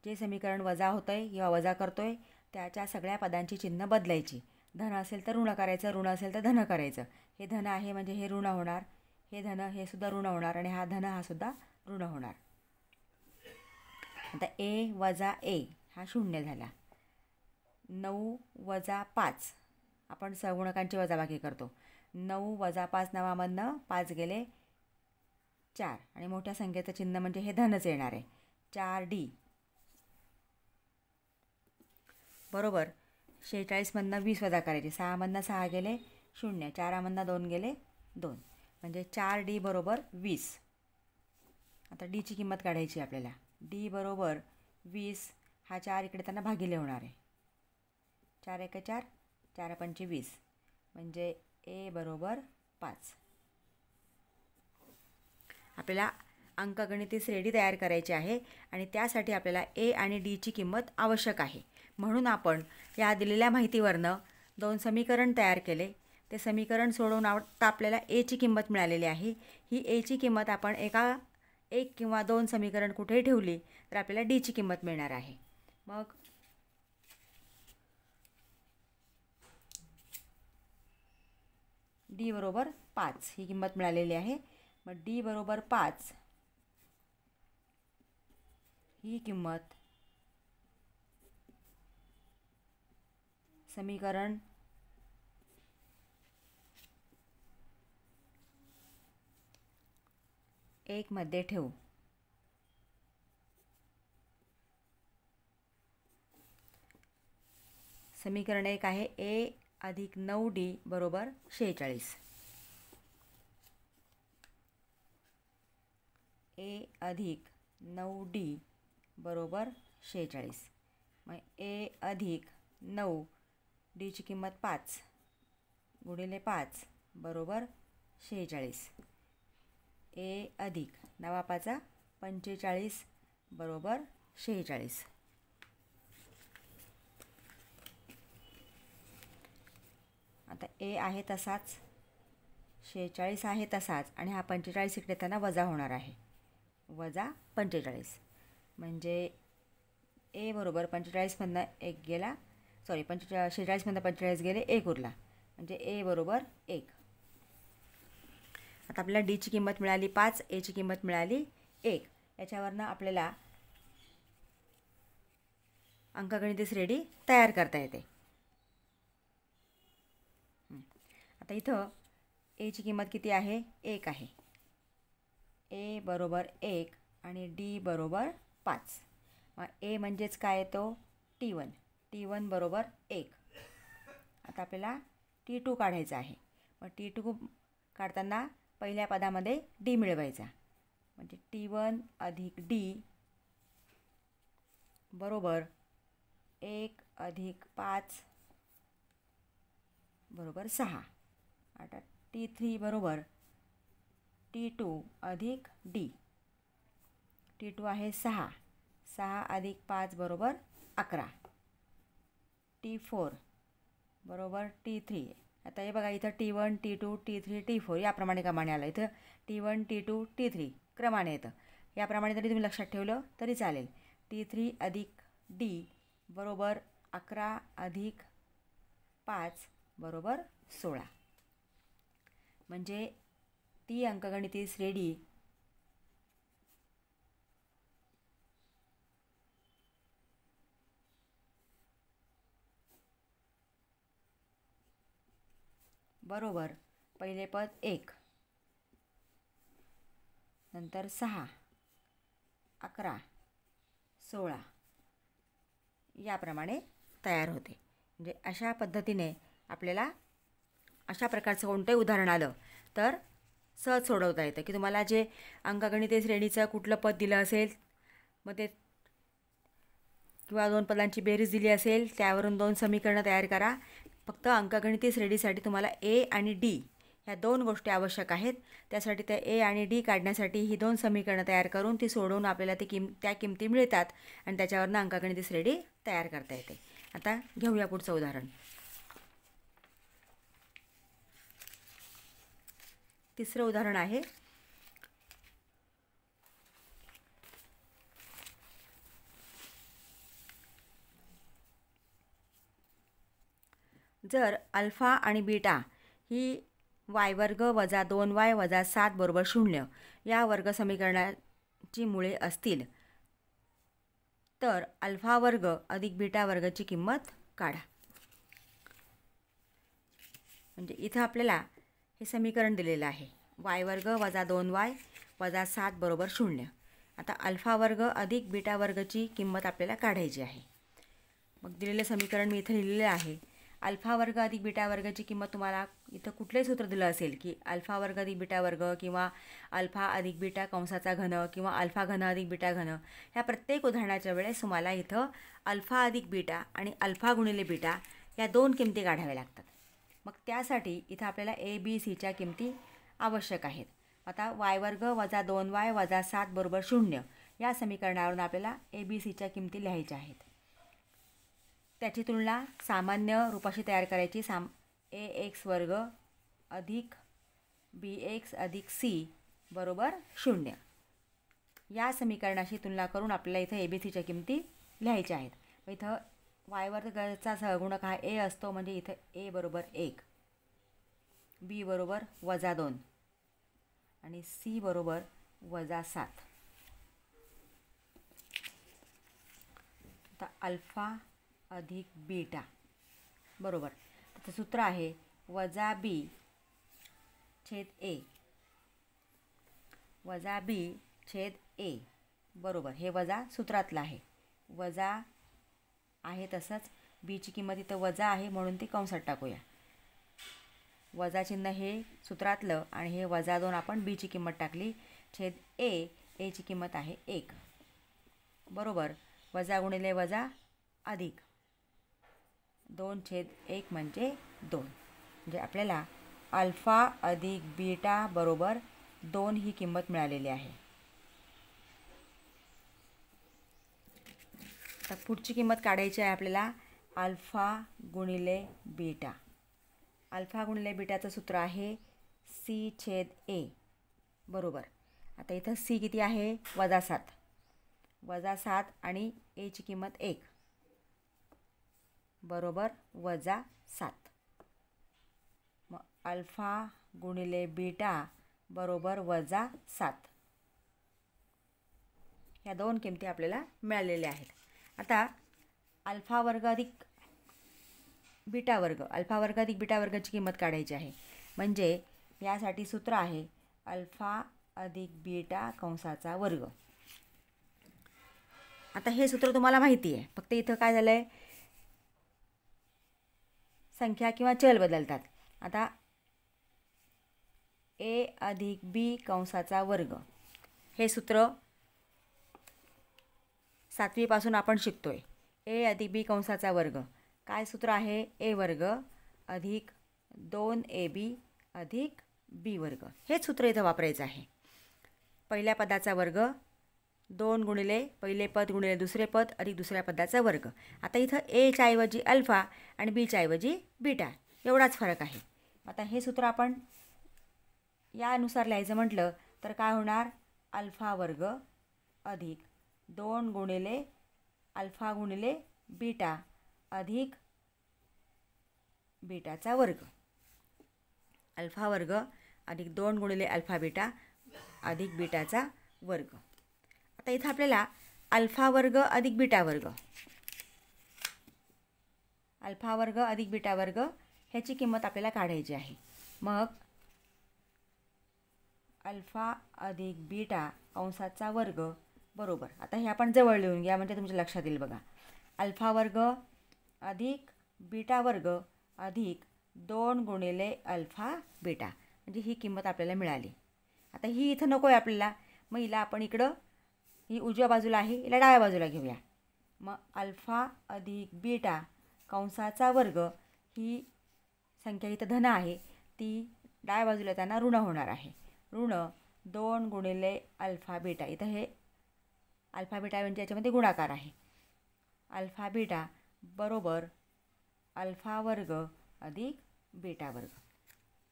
जे समीकरण वजा होतंय किंवा वजा करतोय त्याच्या सगळ्या पदांची चिन्ह बदलायची. धन असेल तर ऋण करायचं, ऋण असेल तर धन करायचं. हे धन आहे म्हणजे हे ऋण होणार, हे धन हे सुद्धा ऋण होणार आणि हा धन हा सुद्धा ऋण होणार. आता ए वजा ए हा 0 झाला. 9 वजा 5 आपण सहगुणकांची वजाबाकी करतो. 9 वजा 5 9मधनं 5 गेले 4 आणि मोठ्या संख्येचं चिन्ह म्हणजे हे धनच येणार आहे. 4D बरोबर 46मधनं 20 वजा करायचे. 6मधनं 6 गेले 0, 4मधनं 2 गेले 2 म्हणजे 4D बरोबर 20. आता डीची किंमत काढायची आपल्याला. डी बरोबर 20 हा 4 इकडे त्यांना भागिले होणार आहे. 4 1 4, 4 पंचे 20 म्हणजे ए बरोबर 5. आपल्याला अंकगणिती श्रेणी तयार करायची आहे आणि त्यासाठी आपल्याला ए आणि डीची किंमत आवश्यक आहे. म्हणून आपण या दिलेल्या माहितीवरनं 2 समीकरण तयार केले. ते समीकरण सोडवून आता आपल्याला एची किंमत मिळालेली आहे. ही एची किंमत आपण एक किंवा 2 समीकरण कुठेही ठेवली तर आपल्याला डीची किंमत मिळणार आहे. मग डी बरोबर 5 ही किंमत मिळालेली आहे. मग डी बरोबर 5 ही किंमत समीकरण 1 मध्ये ठेवू. समीकरण 1 आहे ए अधिक 9D बरोबर 46. ए अधिक 9D बरोबर 46. मग ए अधिक 9 डीची किंमत 5 गुणिले 5 बरोबर 46. ए अधिक 9 45 बरोबर 46. आता ए आहे तसाच, 46 आहे तसाच, आणि हा 45 इकडे त्यांना वजा होणार आहे, वजा 45. म्हणजे ए बरोबर 45मधनं 1 गेला, सॉरी 46मधनं 45 गेले, 1 उरला, म्हणजे ए बरोबर 1. आता आपल्याला डीची किंमत मिळाली 5, एची किंमत मिळाली 1. याच्यावरनं आपल्याला अंकगणिती श्रेणी तयार करता येते. आता इथं एची किंमत किती आहे? 1 आहे. ए बरोबर 1 आणि डी बरोबर 5. मग ए म्हणजेच काय येतो? T1. T1 बरोबर 1. आता आपल्याला T2 काढायचं आहे. मग T2 काढताना पहिल्या पदामध्ये डी मिळवायचा, म्हणजे T1 अधिक डी बरोबर 1 अधिक 5 बरोबर 6. आता T3 बरोबर T2 अधिक डी. T2 आहे 6. 6 अधिक 5 बरोबर 11. T4 बरोबर T3. आता हे बघा, इथं T1 T2 T3 T4 याप्रमाणे क्रमाने आलं. इथं T1 T2 T3 क्रमाने येतं. याप्रमाणे जरी तुम्ही लक्षात ठेवलं तरी चालेल. T3 अधिक डी बरोबर 11 अधिक 5 बरोबर 16. म्हणजे ती अंकगणिती श्रेणी बरोबर पहिले पद 1, नंतर 6, 11, 16 याप्रमाणे तयार होते. म्हणजे अशा पद्धतीने आपल्याला अशा प्रकारचं कोणतंही उदाहरण आलं तर सहज सोडवता येतं. की तुम्हाला जे अंकगणिती श्रेणीचं कुठलं पद दिलं असेल, मग ते किंवा 2 पदांची बेरीज दिली असेल, त्यावरून 2 समीकरणं तयार करा. फक्त अंकगणिती श्रेणीसाठी तुम्हाला ए आणि डी ह्या 2 गोष्टी आवश्यक आहेत. त्यासाठी त्या ए आणि डी काढण्यासाठी ही 2 समीकरणं तयार करून ती सोडवून आपल्याला त्या किमती मिळतात आणि त्याच्यावरनं अंकगणिती श्रेणी तयार करता येते. आता घेऊया पुढचं उदाहरण. तिसरं उदाहरण आहे जर अल्फा आणि बीटा ही वाय वर्ग वजा 2y वजा 7 बरोबर 0 या वर्ग समीकरणाची मुळे असतील तर अल्फा वर्ग अधिक बीटा वर्गाची किंमत काढा. म्हणजे इथं आपल्याला हे समीकरण दिलेलं आहे, y वर्ग वजा 2y वजा 7 बरोबर 0. आता अल्फा वर्ग अधिक बीटा वर्गाची किंमत आपल्याला काढायची आहे. मग दिलेलं समीकरण मी इथं लिहिलेलं आहे. अल्फा वर्ग अधिक बीटा वर्गाची किंमत तुम्हाला इथं कुठलंही सूत्र दिलं असेल की अल्फा वर्ग अधिक बीटा वर्ग किंवा अल्फा अधिक बीटा कंसाचा घन किंवा अल्फा घन अधिक बीटा घन, ह्या प्रत्येक उदाहरणाच्या वेळेस तुम्हाला इथं अल्फा अधिक बीटा आणि अल्फा गुणिले बीटा या 2 किमती काढाव्या लागतात. मग त्यासाठी इथं आपल्याला ए बी सीच्या किमती आवश्यक आहेत. आता वाय वर्ग वजा 2y वजा 7 बरोबर 0 या समीकरणावरून आपल्याला ए बी सीच्या किमती लिहायच्या आहेत. त्याची तुलना सामान्य रूपाशी तयार करायची. ए एक्स वर्ग अधिक बी एक्स अधिक सी बरोबर 0 या समीकरणाशी तुलना करून आपल्याला इथं ए बी सीच्या किमती लिहायच्या आहेत. इथं वाय वर्गाचा सहगुणक हा ए असतो, म्हणजे इथं ए बरोबर 1, बी बरोबर वजा 2 आणि सी बरोबर वजा 7. आता अल्फा अधिक बीटा बरोबर त्याचं सूत्र आहे वजा बी छेद ए वजा बी छेद ए बरोबर, हे वजा सूत्रातलं आहे. वजा आहे तसंच बीची किंमत इथं वजा आहे म्हणून ती कंसात टाकूया. वजा चिन्ह हे सूत्रातलं आणि हे वजा 2 आपण बीची किंमत टाकली छेद एची किंमत आहे 1 बरोबर वजा गुणिले वजा अधिक 2 छेद 1 म्हणजे 2. म्हणजे आपल्याला अल्फा अधिक बीटा बरोबर 2 ही किंमत मिळालेली आहे. तर पुढची किंमत काढायची आहे आपल्याला अल्फा गुणिले बीटा. अल्फा गुणिले बीटाचं सूत्र आहे C/A बरोबर. आता इथं C किती आहे? -7. -7 आणि Aची किंमत 1 बरोबर -7. मग अल्फा गुणिले बीटा बरोबर -7. ह्या दोन किमती आपल्याला मिळालेल्या आहेत. आता अल्फा वर्ग अधिक बीटा वर्ग, अल्फा वर्ग अधिक बीटा वर्गाची किंमत काढायची आहे. म्हणजे यासाठी सूत्र आहे अल्फा अधिक बीटा कंसाचा वर्ग. आता हे सूत्र तुम्हाला माहिती आहे, फक्त इथं काय झालं आहे, संख्या किंवा चल बदलतात. आता A अधिक B कंसाचा वर्ग हे सूत्र 7वीपासून आपण शिकतोय. A अधिक B कंसाचा वर्ग काय सूत्र आहे? A वर्ग अधिक 2AB अधिक B वर्ग. हेच सूत्र इथं वापरायचं आहे. पहिल्या पदाचा वर्ग 2 गुणिले पहिले पद गुणिले दुसरे पद अधिक दुसऱ्या पदाचा वर्ग. आता इथं Aच्या ऐवजी अल्फा आणि Bच्या ऐवजी बीटा एवढाच फरक आहे. आता हे सूत्र आपण यानुसार लिहायचं म्हटलं तर काय होणार? अल्फा वर्ग अधिक 2 गुणिले अल्फा गुणिले बीटा अधिक बीटाचा वर्ग. अल्फा वर्ग अधिक 2 गुणिले अल्फा बीटा अधिक बीटाचा वर्ग. आता इथं आपल्याला अल्फा वर्ग अधिक बीटा वर्ग, अल्फा वर्ग अधिक बीटा वर्ग ह्याची किंमत आपल्याला काढायची आहे. मग अल्फा अधिक बीटा अंशाचा वर्ग बरोबर. आता हे आपण जवळ लिहून घ्या म्हणजे तुमच्या लक्षात येईल बघा. अल्फा वर्ग अधिक बीटा वर्ग अधिक 2 गुणिले अल्फा बीटा म्हणजे ही किंमत आपल्याला मिळाली. आता ही इथं नको आहे आपल्याला, मग हिला आपण इकडं, ही उजव्या बाजूला आहे, हिला डाव्या बाजूला घेऊया. मग अल्फा अधिक बीटा कंसाचा वर्ग ही संख्या इथं धन आहे, ती डाव्या बाजूला त्यांना ऋण होणार आहे. ऋण 2 गुणिले अल्फा बीटा, इथं हे अल्फा बीटा म्हणजे याच्यामध्ये गुणाकार आहे. अल्फा बीटा बरोबर अल्फा वर्ग अधिक बीटा वर्ग.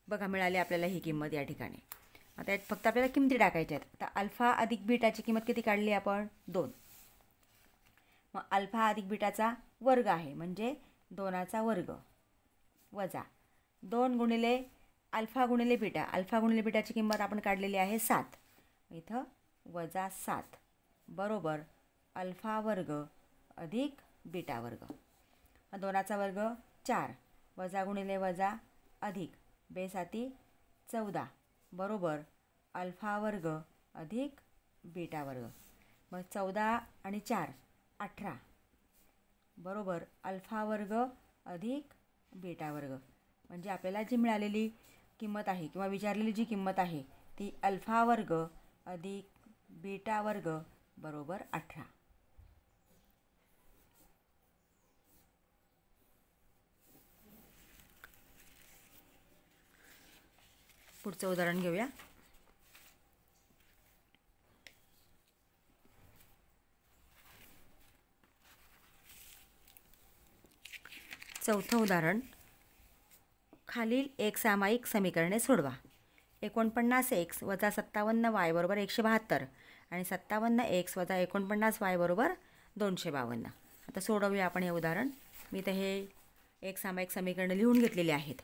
बघा मिळाली आपल्याला ही किंमत या ठिकाणी. आता यात फक्त आपल्याला किमती टाकायच्या आहेत. आता अल्फा अधिक बीटाची किंमत किती काढली आपण? 2. मग अल्फा अधिक बीटाचा वर्ग आहे म्हणजे 2चा वर्ग वजा 2 गुणिले अल्फा गुणिले बीटा, अल्फा गुणिले बीटाची किंमत आपण काढलेली आहे 7, इथं वजा 7 बरोबर अल्फा वर्ग अधिक बीटा वर्ग. 2चा वर्ग 4 वजा गुणिले वजा अधिक बेसाती 14 बरोबर अल्फा वर्ग अधिक बीटा वर्ग. मग 14 आणि 4 18 बरोबर अल्फा वर्ग अधिक बीटा वर्ग. म्हणजे आपल्याला जी मिळालेली किंमत आहे किंवा विचारलेली जी किंमत आहे ती अल्फा वर्ग अधिक बीटा वर्ग बरोबर 18. पुढचं उदाहरण घेऊया. चौथं उदाहरण. खालील एक सामायिक समीकरणे सोडवा. 49x वजा 57y बरोबर 172 आणि 57x वजा 49y बरोबर 252. आता सोडवूया आपण हे उदाहरण. मी तर हे एक सामायिक समीकरणं लिहून घेतलेली आहेत.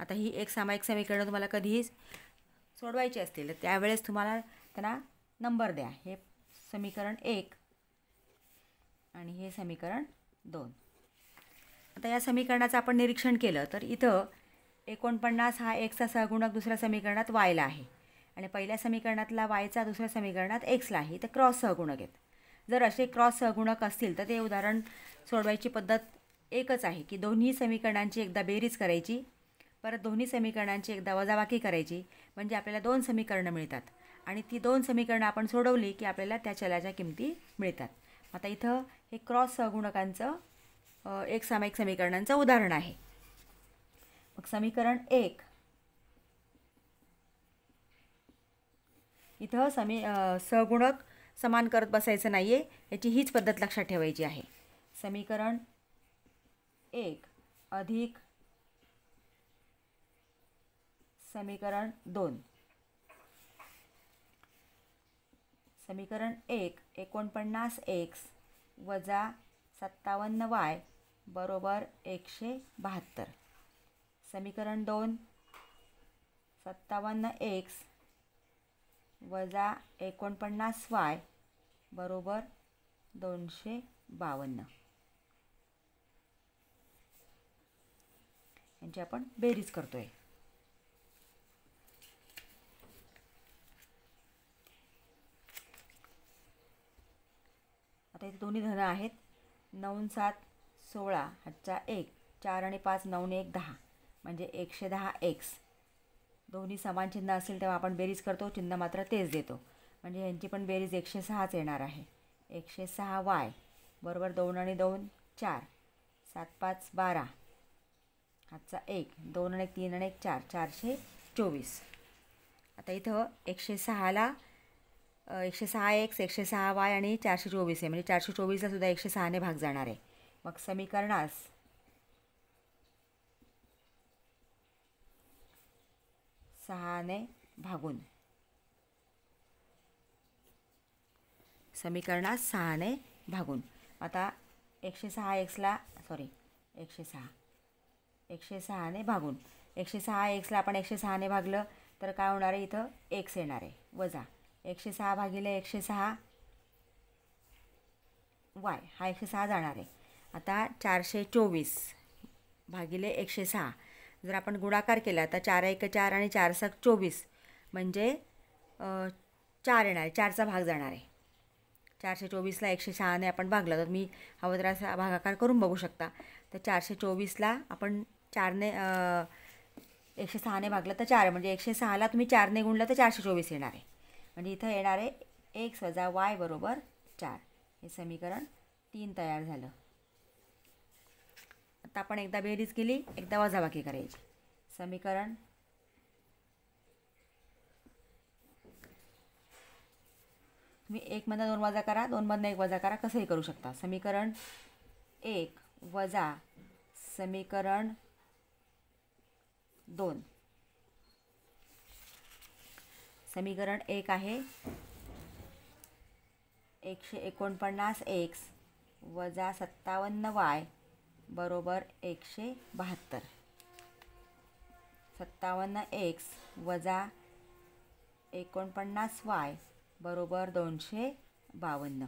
आता ही एक सामायिक समीकरणं तुम्हाला कधीही सोडवायची असतील तर त्यावेळेस तुम्हाला त्यांना नंबर द्या. हे समीकरण 1 आणि हे समीकरण 2. आता या समीकरणाचं आपण निरीक्षण केलं तर इथं 49 हा एक्सचा सहगुणक दुसऱ्या समीकरणात वायला आहे आणि पहिल्या समीकरणातला वायचा दुसऱ्या समीकरणात एक्सला आहे. तर क्रॉस सहगुणक आहेत. जर असे क्रॉस सहगुणक असतील तर ते उदाहरण सोडवायची पद्धत एकच आहे की दोन्ही समीकरणांची एकदा बेरीज करायची, परत दोन्ही समीकरणांची एकदा वजाबाकी करायची, म्हणजे आपल्याला 2 समीकरणं मिळतात आणि ती 2 समीकरणं आपण सोडवली की आपल्याला त्या चलाच्या किमती मिळतात. आता इथं हे क्रॉस सहगुणकांचं एक सामायिक समीकरणांचं उदाहरण आहे. मग समीकरण 1 इथं सहगुणक समान करत बसायचं नाही आहे, याची हीच पद्धत लक्षात ठेवायची आहे. समीकरण 1 अधिक समीकरण 2. समीकरण 1 49x वजा 57y बरोबर 172. समीकरण 2 57x वजा 49y बरोबर 252. यांची आपण बेरीज करतोय. आता इथे दोन्ही धन आहेत. 9 7 16 हातचा 1, 4 आणि 5 9 1 10 म्हणजे 110x. दोन्ही समान चिन्ह असेल तेव्हा आपण बेरीज करतो, चिन्ह मात्र तेच देतो. म्हणजे यांची पण बेरीज 106च येणार आहे. 106y बरोबर 2 आणि 2 4, 7 5 12 हातचा 1, 2 आणि 3 आणि 1 4, 424. आता इथं 106ला 106x 106y आणि 424 आहे, म्हणजे 424ला सुद्धा 106ने भाग जाणार आहे. मग समीकरणास सहाने भागून समीकरणास 6ने भागून आता 106xला 106ने भागून 106xला आपण 106ने भागलं तर काय होणार आहे, इथं x येणार आहे वजा 106 भागिले 106 y हा 106 जाणार आहे. आता 424 भागिले 106 जर आपण गुणाकार केला तर 4 1 4 आणि 4 6 24 म्हणजे 4 येणार आहे, 4चा भाग जाणार आहे. 424ला 106ने आपण भागलं तर मी हवं तर असा भागाकार करून बघू शकता. तर 424ला आपण 4ने 106ने भागलं तर 4 म्हणजे 106ला तुम्ही 4ने गुणलं तर 424 येणार आहे. म्हणजे इथं येणार आहे x वजा y बरोबर 4. हे समीकरण 3 तयार झालं. आता आपण एकदा बेरीज केली, एकदा वजाबाकी करायची. समीकरण तुम्ही 1 मधनं 2 वजा करा, 2 मधनं 1 वजा करा, कसंही करू शकता. समीकरण 1 वजा समीकरण 2. समीकरण 1 आहे 149x वजा 57y बरोबर 172. 57x वजा 49y बरोबर 252.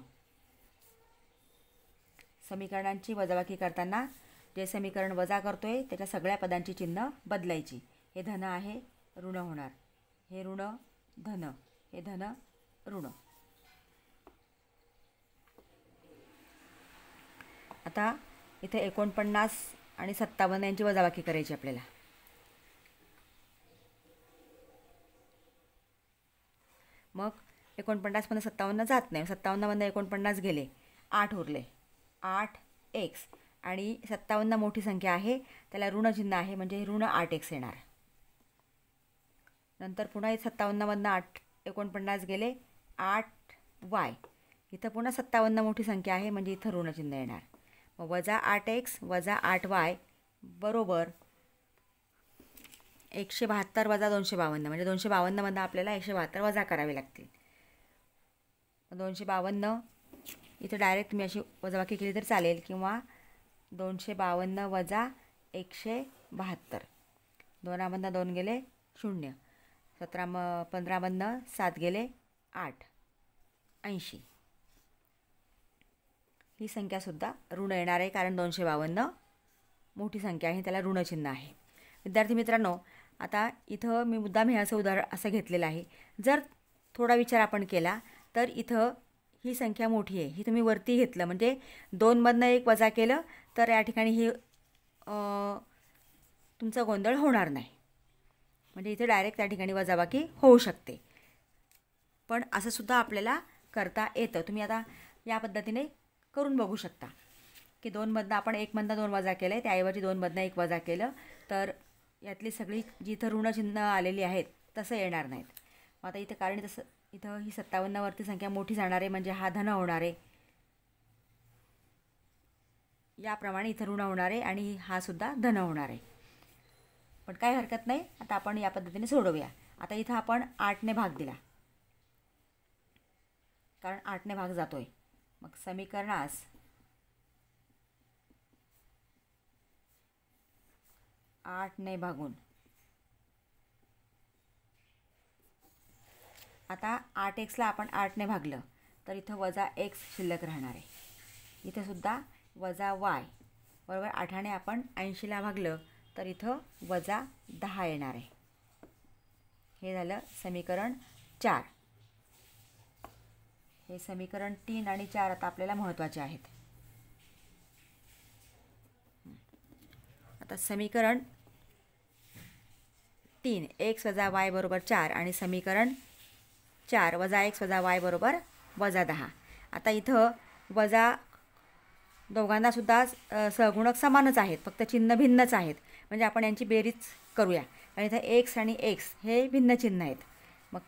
समीकरणांची वजाबाकी करताना जे समीकरण वजा करतोय त्याच्या सगळ्या पदांची चिन्ह बदलायची. हे धन आहे, ऋण होणार. हे ऋण धन, हे धन ऋण. आता इथे 49 आणि 57 यांची वजाबाकी करायची आपल्याला. मग 49 मधून 57 जात नाही, 57 मधून 49 गेले, 8 उरले. 8x आणि 57 मोठी संख्या आहे, त्याला ऋण चिन्ह आहे म्हणजे ऋण 8x येणार. नंतर पुन्हा 57 मधून 49 गेले, 8y. इथं पुन्हा 57 मोठी संख्या आहे म्हणजे इथं ऋण चिन्ह येणार. मग वजा 8x वजा 8y बरोबर 172 वजा 252 म्हणजे 252 मधून आपल्याला 172 वजा करावे लागतील. 252 इथं डायरेक्ट तुम्ही अशी वजाबाकी केली तर चालेल, किंवा 252 वजा 172. 2 मधनं 2 गेले 0, 15 मधनं 7 गेले 8, 80. ही संख्यासुद्धा ऋण येणार आहे कारण 252 मोठी संख्या आहे, त्याला ऋणचिन्ह आहे. विद्यार्थी मित्रांनो, आता इथं मी मुद्दाम हे असं उदाहरण असं घेतलेलं आहे. जर थोडा विचार आपण केला तर इथं ही संख्या मोठी आहे, ही तुम्ही वरती घेतलं म्हणजे 2 मधनं 1 वजा केलं तर या ठिकाणी ही तुमचा गोंधळ होणार नाही. म्हणजे इथे डायरेक्ट त्या ठिकाणी वजाबाकी होऊ शकते. पण असं सुद्धा आपल्याला करता येतं. तुम्ही आता या पद्धतीने करून बघू शकता की 2 मधनं आपण 1 मधनं 2 वजा केलं आहे, त्याऐवजी 2 मधनं 1 वजा केलं तर यातली सगळी जिथं ऋणचिन्ह आलेली आहेत तसं येणार नाहीत. मग आता इथं कारण तसं इथं ही 57वरती संख्या मोठी जाणार आहे म्हणजे हा धन होणार आहे. याप्रमाणे इथं ऋण होणार आहे आणि हा सुद्धा धन होणार आहे. पण काही हरकत नाही, आता आपण या पद्धतीने सोडवूया. आता इथं आपण 8ने भाग दिला कारण 8ने भाग जातोय. मग समीकरणास 8ने भागून आता 8xला आपण 8ने भागलं तर इथं वजा x शिल्लक राहणार आहे. इथं सुद्धा वजा y बरोबर 8ने आपण 80ला भागलं तर इथं वजा 10 येणार आहे. हे झालं समीकरण 4. हे समीकरण 3 आणि 4 आता आपल्याला महत्त्वाचे आहेत. आता समीकरण 3 x वजा y बरोबर 4 आणि समीकरण 4 वजा x वजा y बरोबर वजा 10. आता इथं वजा दोघांनासुद्धा सहगुणक समानच आहेत, फक्त चिन्ह भिन्नच आहेत. म्हणजे आपण यांची बेरीज करूया आणि इथं x आणि x हे भिन्न चिन्ह आहेत. मग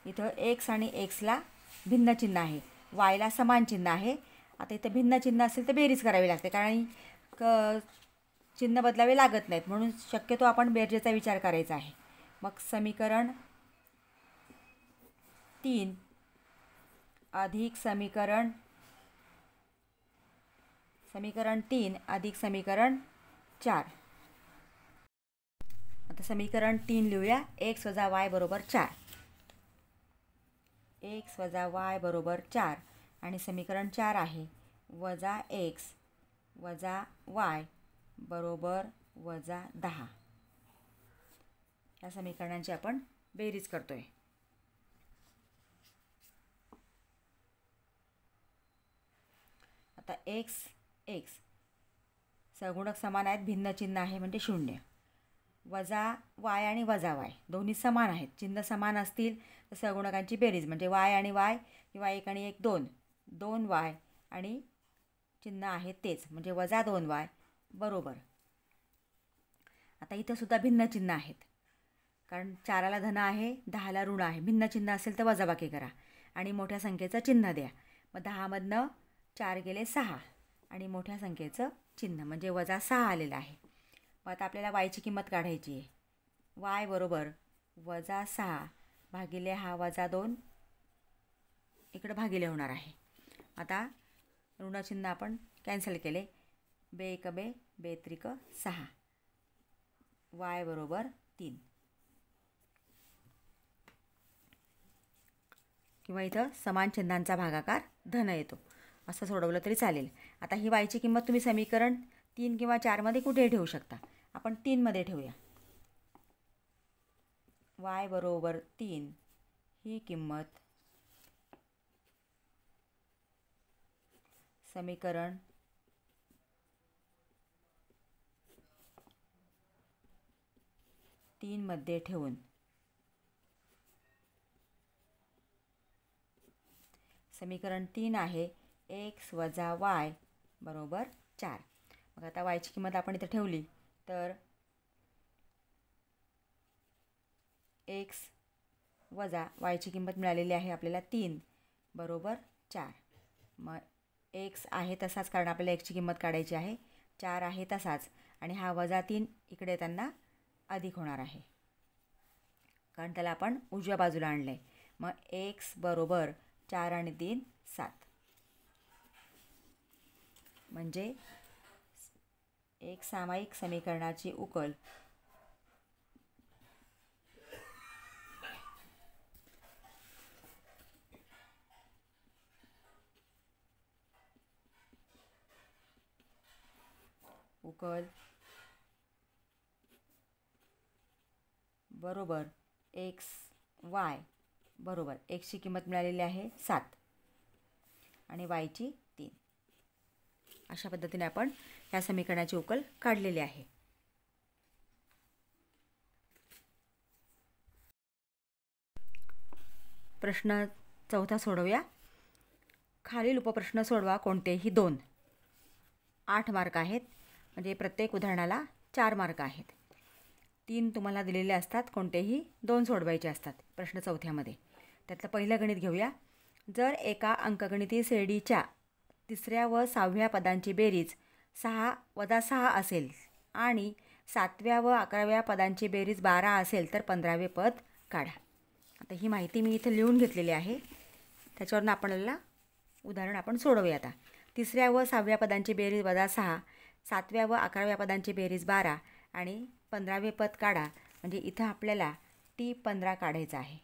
इथं x आणि xला भिन्न चिन्ह आहे, yला समान चिन्ह आहे. आता इथं भिन्न चिन्ह असेल तर बेरीज करावी लागते कारण चिन्ह बदलावे लागत नाहीत, म्हणून शक्यतो आपण बेरजेचा विचार करायचा आहे. मग समीकरण 3 अधिक समीकरण 3 अधिक समीकरण 4. आता समीकरण 3 लिहूया. x वजा y बरोबर 4. x वजा y बरोबर 4 आणि समीकरण 4 आहे वजा x वजा y बरोबर वजा 10. या समीकरणांची आपण बेरीज करतोय. आता x सहगुणक समान आहेत, भिन्न चिन्ह आहे म्हणजे 0. वजा y आणि वजा y दोन्ही समान आहेत, चिन्ह समान असतील तर सहगुणकांची बेरीज म्हणजे y आणि y किंवा 1 आणि 1 2, 2y आणि चिन्ह आहे तेच म्हणजे वजा 2y बरोबर. आता इथं सुद्धा भिन्न चिन्ह आहेत कारण 4ला धन आहे, 10ला ऋण आहे. भिन्न चिन्ह असेल तर वजाबाकी करा आणि मोठ्या संख्येचं चिन्ह द्या. मग 10मधनं 4 गेले 6 आणि मोठ्या संख्येचं चिन्ह म्हणजे वजा 6 आलेलं आहे. मग आता आपल्याला वायची किंमत काढायची आहे. y बरोबर वजा 6 भागिले हा वजा 2 इकडं भागिले होणार आहे. आता ऋणचिन्ह आपण कॅन्सल केले. बे 1 बे, बे 3 6, y बरोबर 3 किंवा इथं समान चिन्हांचा भागाकार धन येतो असं सोडवलं तरी चालेल. आता ही वायची किंमत तुम्ही समीकरण 3 किंवा 4मध्ये कुठेही ठेवू शकता. आपण 3मध्ये ठेवूया. y बरोबर 3 ही किंमत समीकरण 3मध्ये ठेवून समीकरण 3 आहे x वजा y बरोबर 4. मग आता वायची किंमत आपण इथे ठेवली तर x वजा वायची किंमत मिळालेली आहे आपल्याला 3 बरोबर 4. मग x आहे तसाच कारण आपल्याला xची किंमत काढायची आहे. 4 आहे तसाच आणि हा वजा 3 इकडे येताना अधिक होणार आहे कारण त्याला आपण उजव्या बाजूला आणलं आहे. मग x बरोबर 4 आणि 3 7 म्हणजे एक सामायिक समीकरणाची उकल बरोबर x y बरोबर xची किंमत मिळालेली आहे 7 आणि yची 3. अशा पद्धतीने आपण या समीकरणाची उकल काढलेली आहे. प्रश्न 4 सोडवूया. खालील उपप्रश्न सोडवा कोणतेही 2. 8 मार्क आहेत म्हणजे प्रत्येक उदाहरणाला 4 मार्क आहेत. 3 तुम्हाला दिलेले असतात, कोणतेही 2 सोडवायचे असतात प्रश्न चौथ्यामध्ये. त्यातलं पहिलं गणित घेऊया. जर एका अंकगणिती श्रेणीच्या 3ऱ्या व 6व्या पदांची बेरीज 6 - 6 असेल आणि 7व्या व 11व्या पदांची बेरीज 12 असेल तर 15वे पद काढा. आता ही माहिती मी इथं लिहून घेतलेली आहे. त्याच्यावरून आपल्याला उदाहरण आपण सोडवूया. आता 3ऱ्या व 6व्या पदांची बेरीज -6, 7व्या व 11व्या पदांची बेरीज 12 आणि 15वे पद काढा. म्हणजे इथं आपल्याला T15 काढायचं आहे.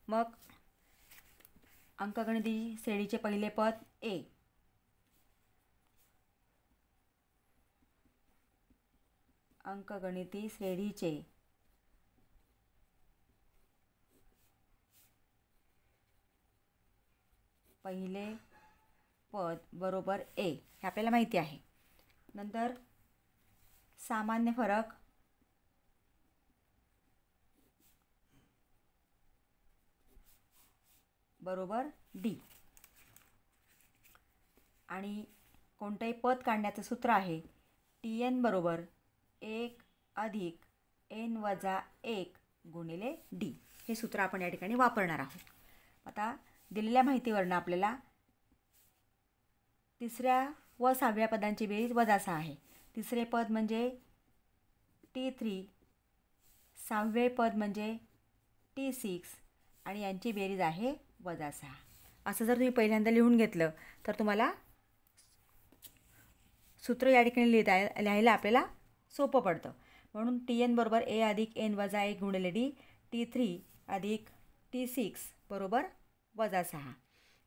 मग अंकगणिती श्रेणीचे पहिले पद A. अंकगणिती श्रेणीचे पहिले पद बरोबर A हे आपल्याला माहिती आहे. नंतर सामान्य फरक बरोबर D आणि कोणतंही पद काढण्याचं सूत्र आहे TN बरोबर 1 अधिक N वजा 1 गुणिले D. हे सूत्र आपण या ठिकाणी वापरणार आहोत. आता दिलेल्या माहितीवरनं आपल्याला 3ऱ्या व 6व्या पदांची बेरीज -6 आहे. 3रे पद म्हणजे T3, 6वे पद म्हणजे T6 आणि यांची बेरीज आहे -6. असं जर तुम्ही पहिल्यांदा लिहून घेतलं तर तुम्हाला सूत्र या ठिकाणी लिहायला आपल्याला सोपं पडतं. म्हणून TN बरोबर A अधिक N वजा 1 गुणिले D, T3 अधिक T6 बरोबर -6.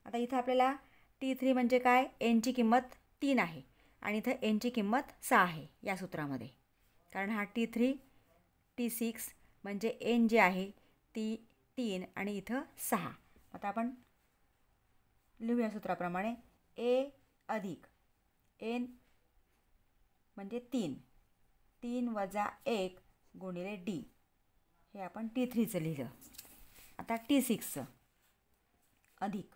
आता इथं आपल्याला T3 म्हणजे काय, Nची किंमत 3 आहे आणि इथं Nची किंमत 6 आहे या सूत्रामध्ये. कारण हा T3 T6 म्हणजे N जे आहे ती 3 आणि इथं 6. आता आपण लिहूया सूत्राप्रमाणे A अधिक N म्हणजे 3 वजा 1 गुणिले D. हे आपण T3चं लिहिलं. आता T6चं अधिक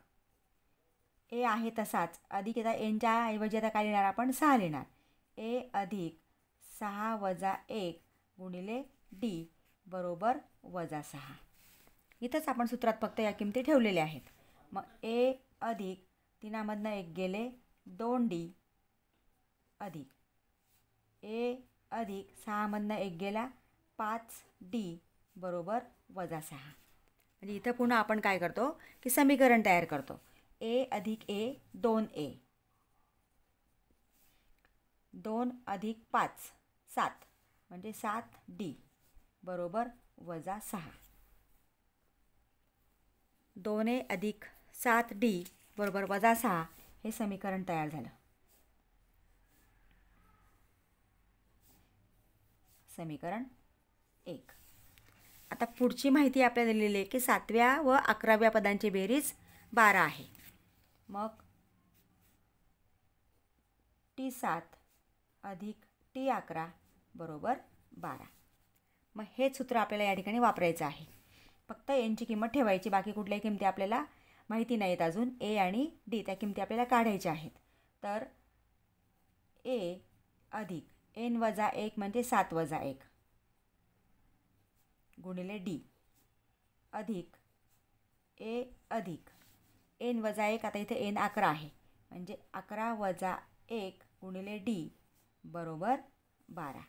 A आहे तसाच अधिक आता Nच्या ऐवजी आता काय लिहिणार आपण 6 लिहिणार. A अधिक 6 वजा 1 गुणिले D बरोबर -6. इथंच आपण सूत्रात फक्त या किमती ठेवलेल्या आहेत. मग A अधिक 3मधनं 1 गेले 2D अधिक A अधिक 6मधनं 1 गेला 5D बरोबर -6. म्हणजे इथं पुन्हा आपण काय करतो की समीकरण तयार करतो. A अधिक A 2A, 2 अधिक 5 7 म्हणजे 7D बरोबर -6. 2A अधिक 7D बरोबर -6 हे समीकरण तयार झालं. समीकरण 1. आता पुढची माहिती आपल्याला दिलेली आहे की 7व्या व 11व्या पदांची बेरीज 12 आहे. मग T7 अधिक T11 बरोबर 12. मग हेच सूत्र आपल्याला या ठिकाणी वापरायचं आहे. फक्त Nची किंमत ठेवायची, बाकी कुठल्याही किमती आपल्याला माहिती नाहीत अजून. A आणि D त्या किमती आपल्याला काढायच्या आहेत. तर A अधिक N वजा 1 म्हणजे 7 वजा 1 गुणिले D अधिक A अधिक N वजा 1, आता इथे N 11 आहे म्हणजे 11 वजा 1 गुणिले D बरोबर 12.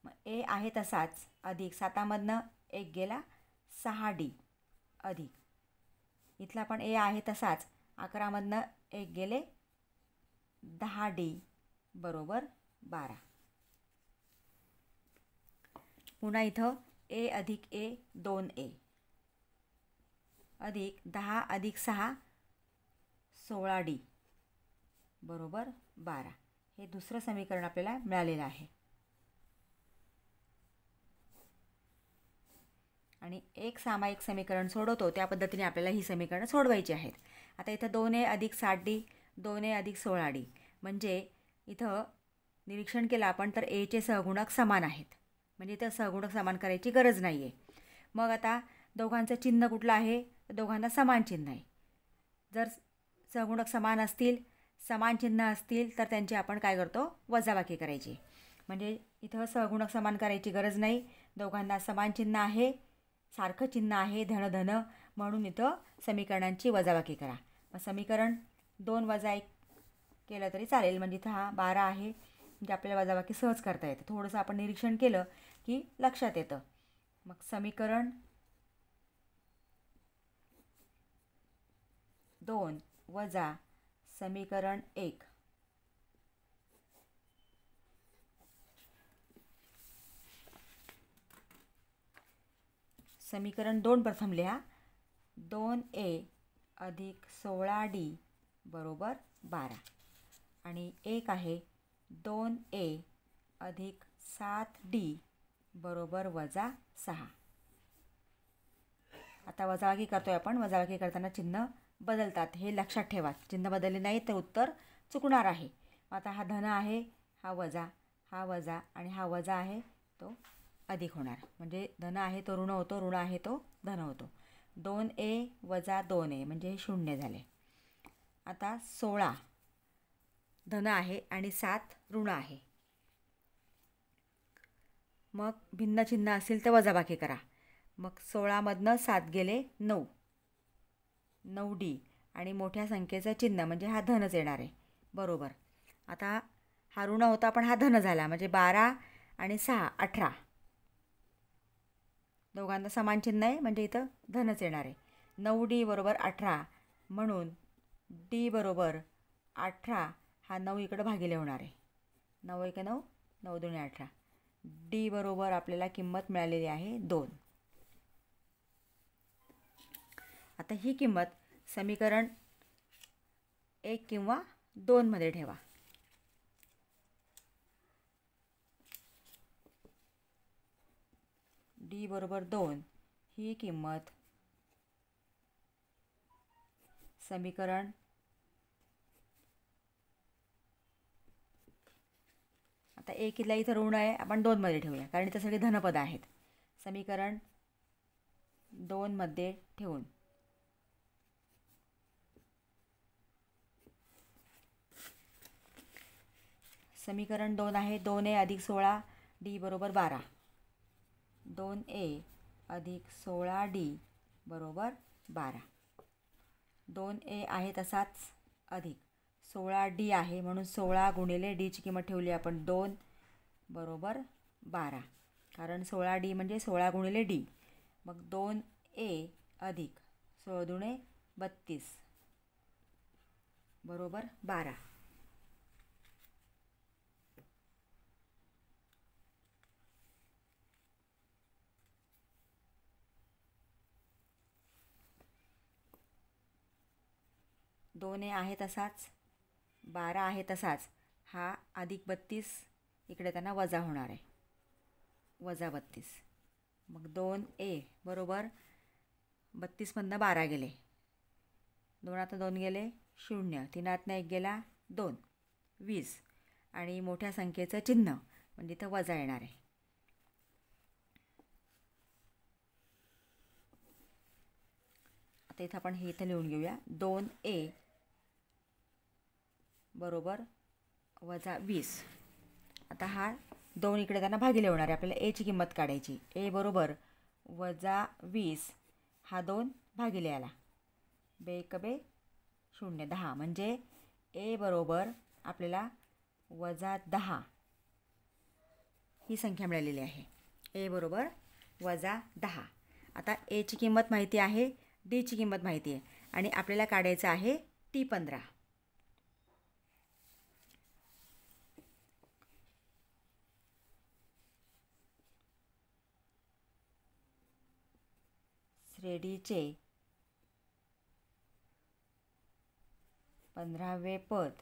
मग A आहे तसाच अधिक 7मधनं 1 गेला 6D अधिक इथला पण A आहे तसाच 11मधनं 1 गेले 10D बरोबर 12. पुन्हा इथं A अधिक A 2A अधिक 10 अधिक 6 16D बरोबर 12. हे दुसरं समीकरण आपल्याला मिळालेलं आहे. आणि एक सामायिक समीकरण सोडवतो त्या पद्धतीने आपल्याला ही समीकरणं सोडवायची आहेत. आता इथं 2A अधिक 7D 2A अधिक 16D म्हणजे इथं निरीक्षण केलं आपण तर Aचे सहगुणक समान आहेत. म्हणजे इथं सहगुणक समान करायची गरज नाही आहे. मग आता दोघांचं चिन्ह कुठलं आहे, दोघांना समान चिन्ह आहे. जर सहगुणक समान असतील समान चिन्ह असतील तर त्यांची आपण काय करतो, वजाबाकी करायची. म्हणजे इथं सहगुणक समान करायची गरज नाही. दोघांना समान चिन्ह आहे, सारखं चिन्ह आहे, धन धन, म्हणून इथं समीकरणांची वजाबाकी करा. मग समीकरण 2 वजा 1 केलं तरी चालेल. म्हणजे इथं हा 12 आहे, म्हणजे आपल्याला वजाबाकी सहज करता येतं. थोडंसं आपण निरीक्षण केलं की लक्षात येतं. मग समीकरण 2 वजा समीकरण 1. समीकरण 2 प्रथम लिहा. 2a अधिक 16d बरोबर 12. आणि 1 आहे 2a अधिक 7d बरोबर वजा 6. आता वजाबाकी करतोय आपण. वजाबाकी करताना चिन्ह बदलतात, हे लक्षात ठेवा. चिन्ह बदलले नाही तर उत्तर चुकणार आहे. आता हा धन आहे, हा वजा आणि हा वजा आहे तो अधिक होणार. म्हणजे धन आहे तो ऋण होतो, ऋण आहे तो धन होतो. 2a वजा 2a म्हणजे हे 0 झाले. आता 16 धन आहे आणि 7 ऋण आहे. मग भिन्न चिन्ह असेल तर वजाबाकी करा. मग 16मधनं 7 गेले 9, 9d आणि मोठ्या संख्येचं चिन्ह म्हणजे हा धनच येणार आहे बरोबर. आता हा ऋण होता पण हा धन झाला, म्हणजे 12 आणि 6 18. दोघांना समान चिन्ह आहे म्हणजे इथं धनच येणार आहे. 9d बरोबर 18 म्हणून d बरोबर 18. हा 9 इकडं भागिले होणार आहे. 9 1 9, 9 2 18. d बरोबर आपल्याला किंमत मिळालेली आहे 2. आता ही किंमत समीकरण 1 किंवा 2 मध्ये ठेवा. d बरोबर 2 ही किंमत समीकरण आता 1 ला इथं ऋण आहे, आपण 2 मध्ये ठेवूया कारण इथं सगळी धनपद आहेत. समीकरण 2 मध्ये ठेवून समीकरण 2 आहे 2a अधिक 16 d बरोबर 12. 2a अधिक 16d बरोबर 12. 2a आहे तसाच अधिक 16d आहे म्हणून 16 गुणिले डीची किंमत ठेवली आपण 2 बरोबर 12. कारण 16d म्हणजे 16 गुणिले d. मग 2a अधिक 16 दुणे 32 बरोबर 12. दोन ए आहे तसाच, 12 आहे तसाच, हा अधिक 32 इकडे त्यांना वजा होणार आहे, वजा 32. मग 2a बरोबर 32मधनं 12 गेले, 2 2 गेले 0, 3 1 गेला 2, 20 आणि मोठ्या संख्येचं चिन्ह म्हणजे इथं वजा येणार आहे. आता इथं आपण हे इथं लिहून घेऊया. 2a बरोबर वजा 20. आता हा 2 इकडे त्यांना भागिले होणार आहे, आपल्याला एची किंमत काढायची. ए बरोबर वजा 20, हा 2 भागिले आला, बे 1 बे 0, 10 म्हणजे ए बरोबर आपल्याला वजा 10 ही संख्या मिळालेली आहे. ए बरोबर वजा 10. आता एची किंमत माहिती आहे, डीची किंमत माहिती आहे आणि आपल्याला काढायचं आहे T15. श्रेणीचे 15वे पद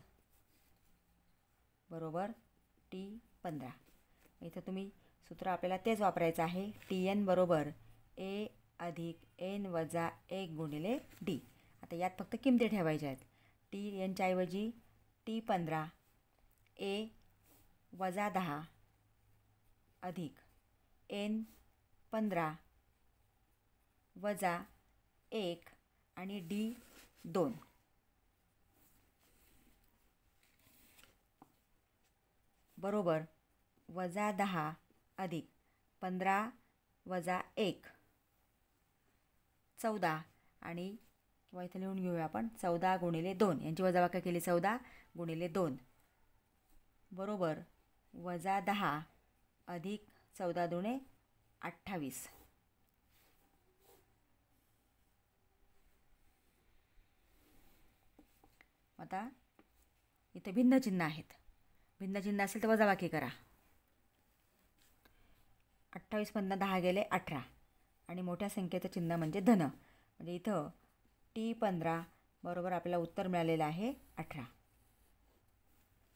बरोबर T15. इथं तुम्ही सूत्र आपल्याला तेच वापरायचं आहे. Tn बरोबर ए अधिक एन वजा 1 गुणिले डी. आता यात फक्त किमती ठेवायच्या आहेत. Tnच्या ऐवजी T15 ए वजा 10 अधिक N15 वजा 1 आणि D 2. बरोबर -10 अधिक 15 वजा 1 14 आणि किंवा इथे लिहून घेऊया आपण 14 गुणिले 2 यांची वजाबाकी केली 14 गुणिले 2 बरोबर -10 अधिक 14 दुणे 28. आता इथे भिन्न चिन्ह आहेत. भिन्न चिन्ह असेल तर वजाबाकी करा. 28 मधनं 10 गेले 18 आणि मोठ्या संख्येचं चिन्ह म्हणजे धन. म्हणजे इथं T15 बरोबर आपल्याला उत्तर मिळालेलं आहे 18.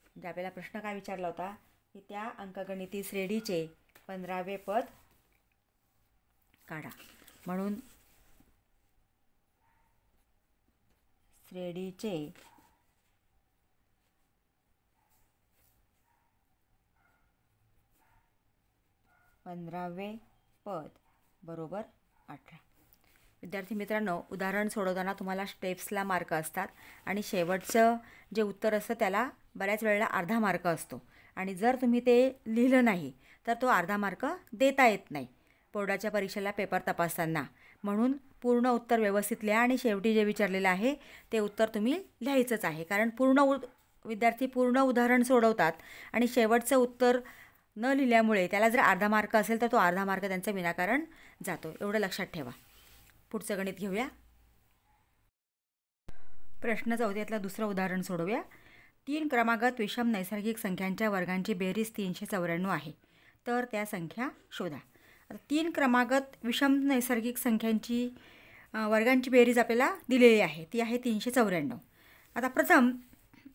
म्हणजे आपल्याला प्रश्न काय विचारला होता की त्या अंकगणिती श्रेणीचे 15वे पद काढा. म्हणून श्रेणीचे 15वे पद बरोबर 18. विद्यार्थी मित्रांनो, उदाहरण सोडवताना तुम्हाला स्टेप्सला मार्क असतात आणि शेवटचं जे उत्तर असतं त्याला बऱ्याच वेळेला अर्धा मार्क असतो आणि जर तुम्ही ते लिहिलं नाही तर तो अर्धा मार्क देता येत नाही बोर्डाच्या परीक्षेला पेपर तपासताना. म्हणून पूर्ण उत्तर व्यवस्थित लिहा आणि शेवटी जे विचारलेलं आहे ते उत्तर तुम्ही लिहायचंच आहे. कारण विद्यार्थी पूर्ण उदाहरण सोडवतात आणि शेवटचं उत्तर न लिहिल्यामुळे त्याला जर अर्धा मार्क असेल तर तो अर्धा मार्क त्यांचा विनाकारण जातो. एवढं लक्षात ठेवा. पुढचं गणित घेऊया. प्रश्न 14तलं दुसरं उदाहरण सोडवूया. 3 क्रमागत विषम नैसर्गिक संख्यांच्या वर्गांची बेरीज 394 आहे. तर त्या संख्या शोधा. आता 3 क्रमागत विषम नैसर्गिक संख्यांची वर्गांची बेरीज आपल्याला दिलेली आहे. ती आहे 394. आता प्रथम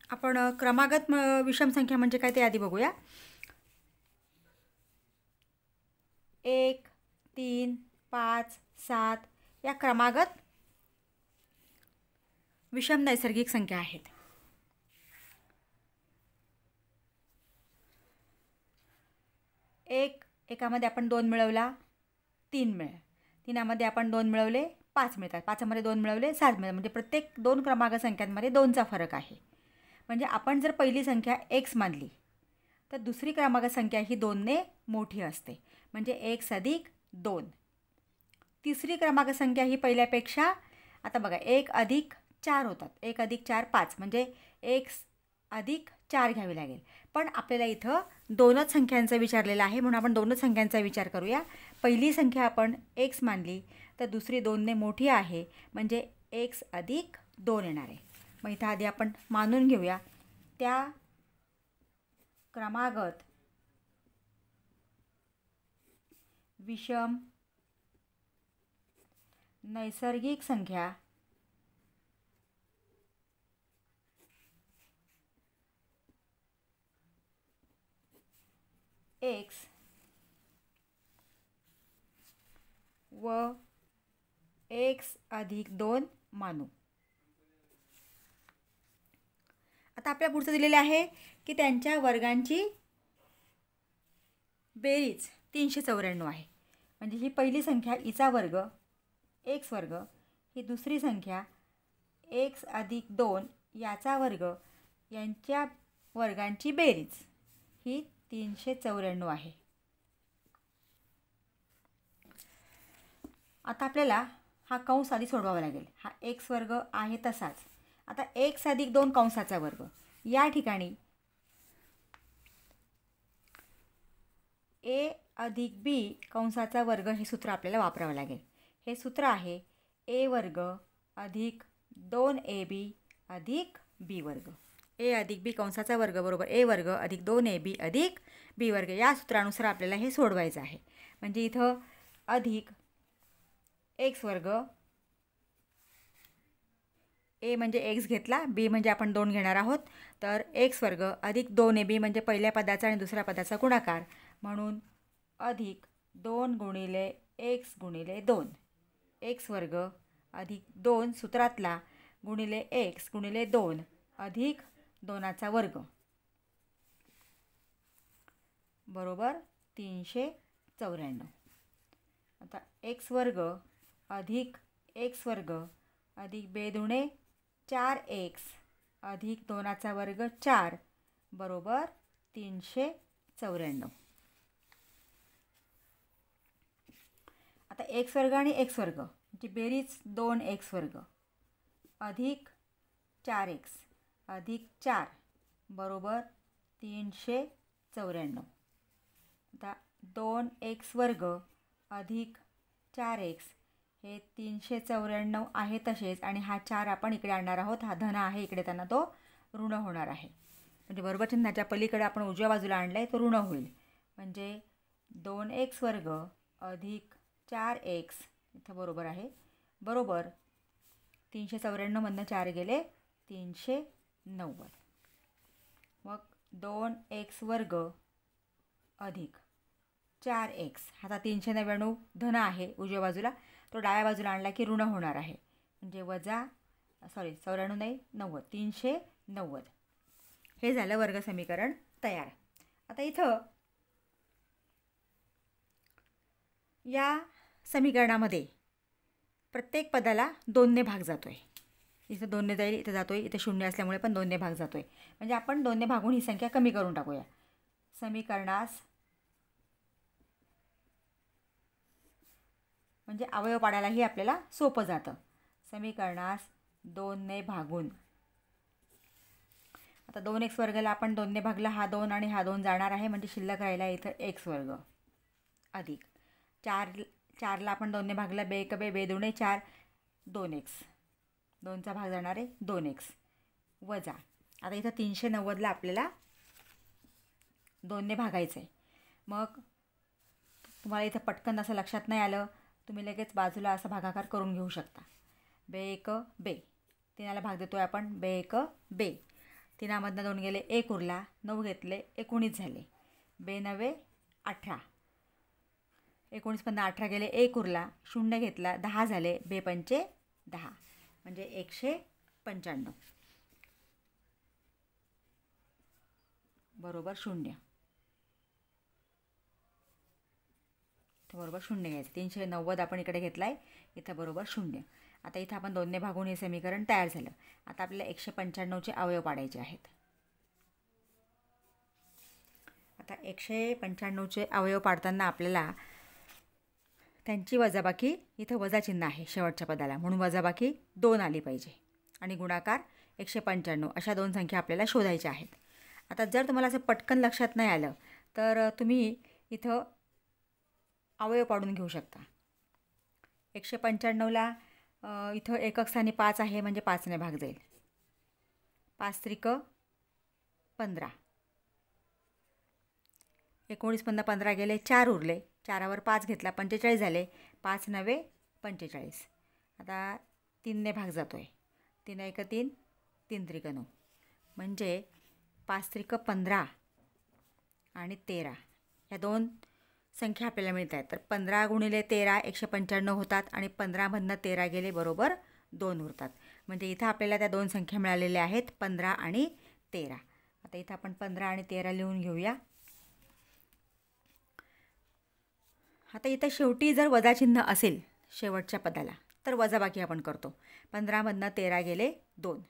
आपण क्रमागत विषम संख्या म्हणजे काय ते आधी बघूया. 1, 3, 5, 7 या क्रमागत विषम नैसर्गिक संख्या आहेत. एकामध्ये आपण 2 मिळवला 3 मिळाले. 3मध्ये आपण 2 मिळवले 5 मिळतात. 5मध्ये 2 मिळवले 7 मिळतात. म्हणजे प्रत्येक 2 क्रमांक संख्यांमध्ये 2चा फरक आहे. म्हणजे आपण जर पहिली संख्या x मानली तर दुसरी क्रमांक संख्या ही 2ने मोठी असते. म्हणजे x अधिक 2. तिसरी क्रमांक संख्या ही पहिल्यापेक्षा आता बघा 1 अधिक 4 होतात. 1 अधिक 4 5 म्हणजे x अधिक 4 घ्यावी लागेल. पण आपल्याला इथं 2च संख्यांचा विचारलेला आहे म्हणून आपण 2च संख्यांचा विचार करूया. पहिली संख्या आपण x मानली तर दुसरी 2ने मोठी आहे म्हणजे x अधिक 2 येणार आहे. मग इथं आधी आपण मानून घेऊया त्या क्रमागत विषम नैसर्गिक संख्या x व x अधिक 2 मानू. आता आपल्या पुढचं दिलेले आहे की त्यांच्या वर्गांची बेरीज 394 आहे. म्हणजे ही पहिली संख्या इचा वर्ग x वर्ग, ही दुसरी संख्या x अधिक 2 याचा वर्ग यांच्या वर्गांची बेरीज ही 394 आहे. आता आपल्याला हा कंस आधी सोडवावा लागेल. हा x वर्ग आहे तसाच. आता x अधिक 2 कंसाचा वर्ग या ठिकाणी a अधिक b कंसाचा वर्ग हे सूत्र आपल्याला वापरावं लागेल. हे सूत्र आहे a वर्ग अधिक 2ab अधिक b वर्ग. a अधिक b कंसाचा वर्ग बरोबर a वर्ग अधिक 2ab अधिक b वर्ग. या सूत्रानुसार आपल्याला हे सोडवायचं आहे. म्हणजे इथं अधिक x वर्ग, a म्हणजे x घेतला, b म्हणजे आपण 2 घेणार आहोत. तर x वर्ग अधिक 2ab म्हणजे पहिल्या पदाचा आणि दुसऱ्या पदाचा गुणाकार म्हणून अधिक 2 गुणिले x गुणिले 2. x वर्ग अधिक 2 सूत्रातला गुणिले x गुणिले 2 अधिक 2चा वर्ग बरोबर 394. आता x वर्ग अधिक x वर्ग अधिक 2 दुणे 4x अधिक 2चा वर्ग 4 बरोबर 394. 94. आता एक्स वर्ग आणि एक्स वर्ग म्हणजे बेरीज 2x² अधिक 4x अधिक 4 बरोबर 394. आता 2x² अधिक 4x हे 394 आहे तसेच, आणि हा 4 आपण इकडे आणणार आहोत. हा धन आहे इकडे, त्यांना तो ऋण होणार आहे. म्हणजे बरोबर चिन्हाच्या पलीकडे आपण उजव्या बाजूला आणलं आहे, तो ऋण होईल. म्हणजे 2x² अधिक 4x इथं बरोबर आहे, बरोबर 394मधनं 4 गेले 390. मग 2x² अधिक 4x आता 399 धन आहे उजव्या बाजूला, तो डाव्या बाजूला आणला की ऋण होणार आहे. म्हणजे वजा 94 नाही 90 390. हे झालं वर्ग समीकरण तयार. आता इथं या समीकरणामध्ये प्रत्येक पदाला 2ने भाग जातो आहे. इथं 2ने जाईल, इथं जातो आहे, इथे 0 असल्यामुळे पण 2ने भाग जातो आहे. म्हणजे आपण 2ने भागून ही संख्या कमी करून टाकूया. समीकरणास म्हणजे अवयव पाडायलाही आपल्याला सोपं जातं. समीकरणास 2ने भागून, आता 2x² आपण 2ने भागला, हा 2 आणि हा 2 जाणार आहे, म्हणजे शिल्लक राहिला इथं x² अधिक 4ला आपण 2ने भागला, 2 1 2 2 2 4 2x 2चा भाग जाणार आहे 2x वजा, आता इथं 390ला आपल्याला 2ने भागायचं आहे. मग तुम्हाला इथं पटकन असं लक्षात नाही आलं, तुम्ही लगेच बाजूला असा भागाकार करून घेऊ शकता. 2 1 2 3ला भाग देतो आहे आपण, 2 1 2 3मधनं 2 गेले 1 उरला, 9 घेतले 19 झाले, 2 9 18 19मधनं 18 गेले 1 उरला, 0 घेतला 10 झाले, 2 5 10 म्हणजे 195 बरोबर 0. इथं बरोबर 0 घ्यायचं. 390 आपण इकडे घेतला आहे, इथं बरोबर 0. आता इथं आपण 2ने भागून हे समीकरण तयार झालं. आता आपल्याला 195चे अवयव पाडायचे आहेत. आता 195चे अवयव पाडताना आपल्याला त्यांची वजाबाकी, इथं वजा चिन्ह आहे शेवटच्या पदाला, म्हणून वजाबाकी 2 आली पाहिजे आणि गुणाकार 195 अशा 2 संख्या आपल्याला शोधायच्या आहेत. आता जर तुम्हाला असं पटकन लक्षात नाही आलं तर तुम्ही इथं अवयव पाडून घेऊ शकता. 195ला इथं एकक स्थानी 5 आहे, म्हणजे 5ने भाग जाईल. 5 त्रिक 15 19मधनं 15 गेले 4 उरले, 4वर 5 घेतला 45 झाले, 5 9 45. आता 3ने भाग जातो आहे, 3 1 3 3 त्रिक 9 म्हणजे 5 त्रिक 15 आणि 13 या 2 संख्या आपल्याला मिळत आहेत. तर 15 गुणिले 13 195 होतात आणि 15मधनं 13 गेले बरोबर 2 उरतात. म्हणजे इथं आपल्याला त्या 2 संख्या मिळालेल्या आहेत 15 आणि 13. आता इथं आपण 15 आणि 13 लिहून घेऊया. आता इथं शेवटी जर वजा चिन्ह असेल शेवटच्या पदाला तर वजाबाकी आपण करतो. 15मधनं 13 गेले 2.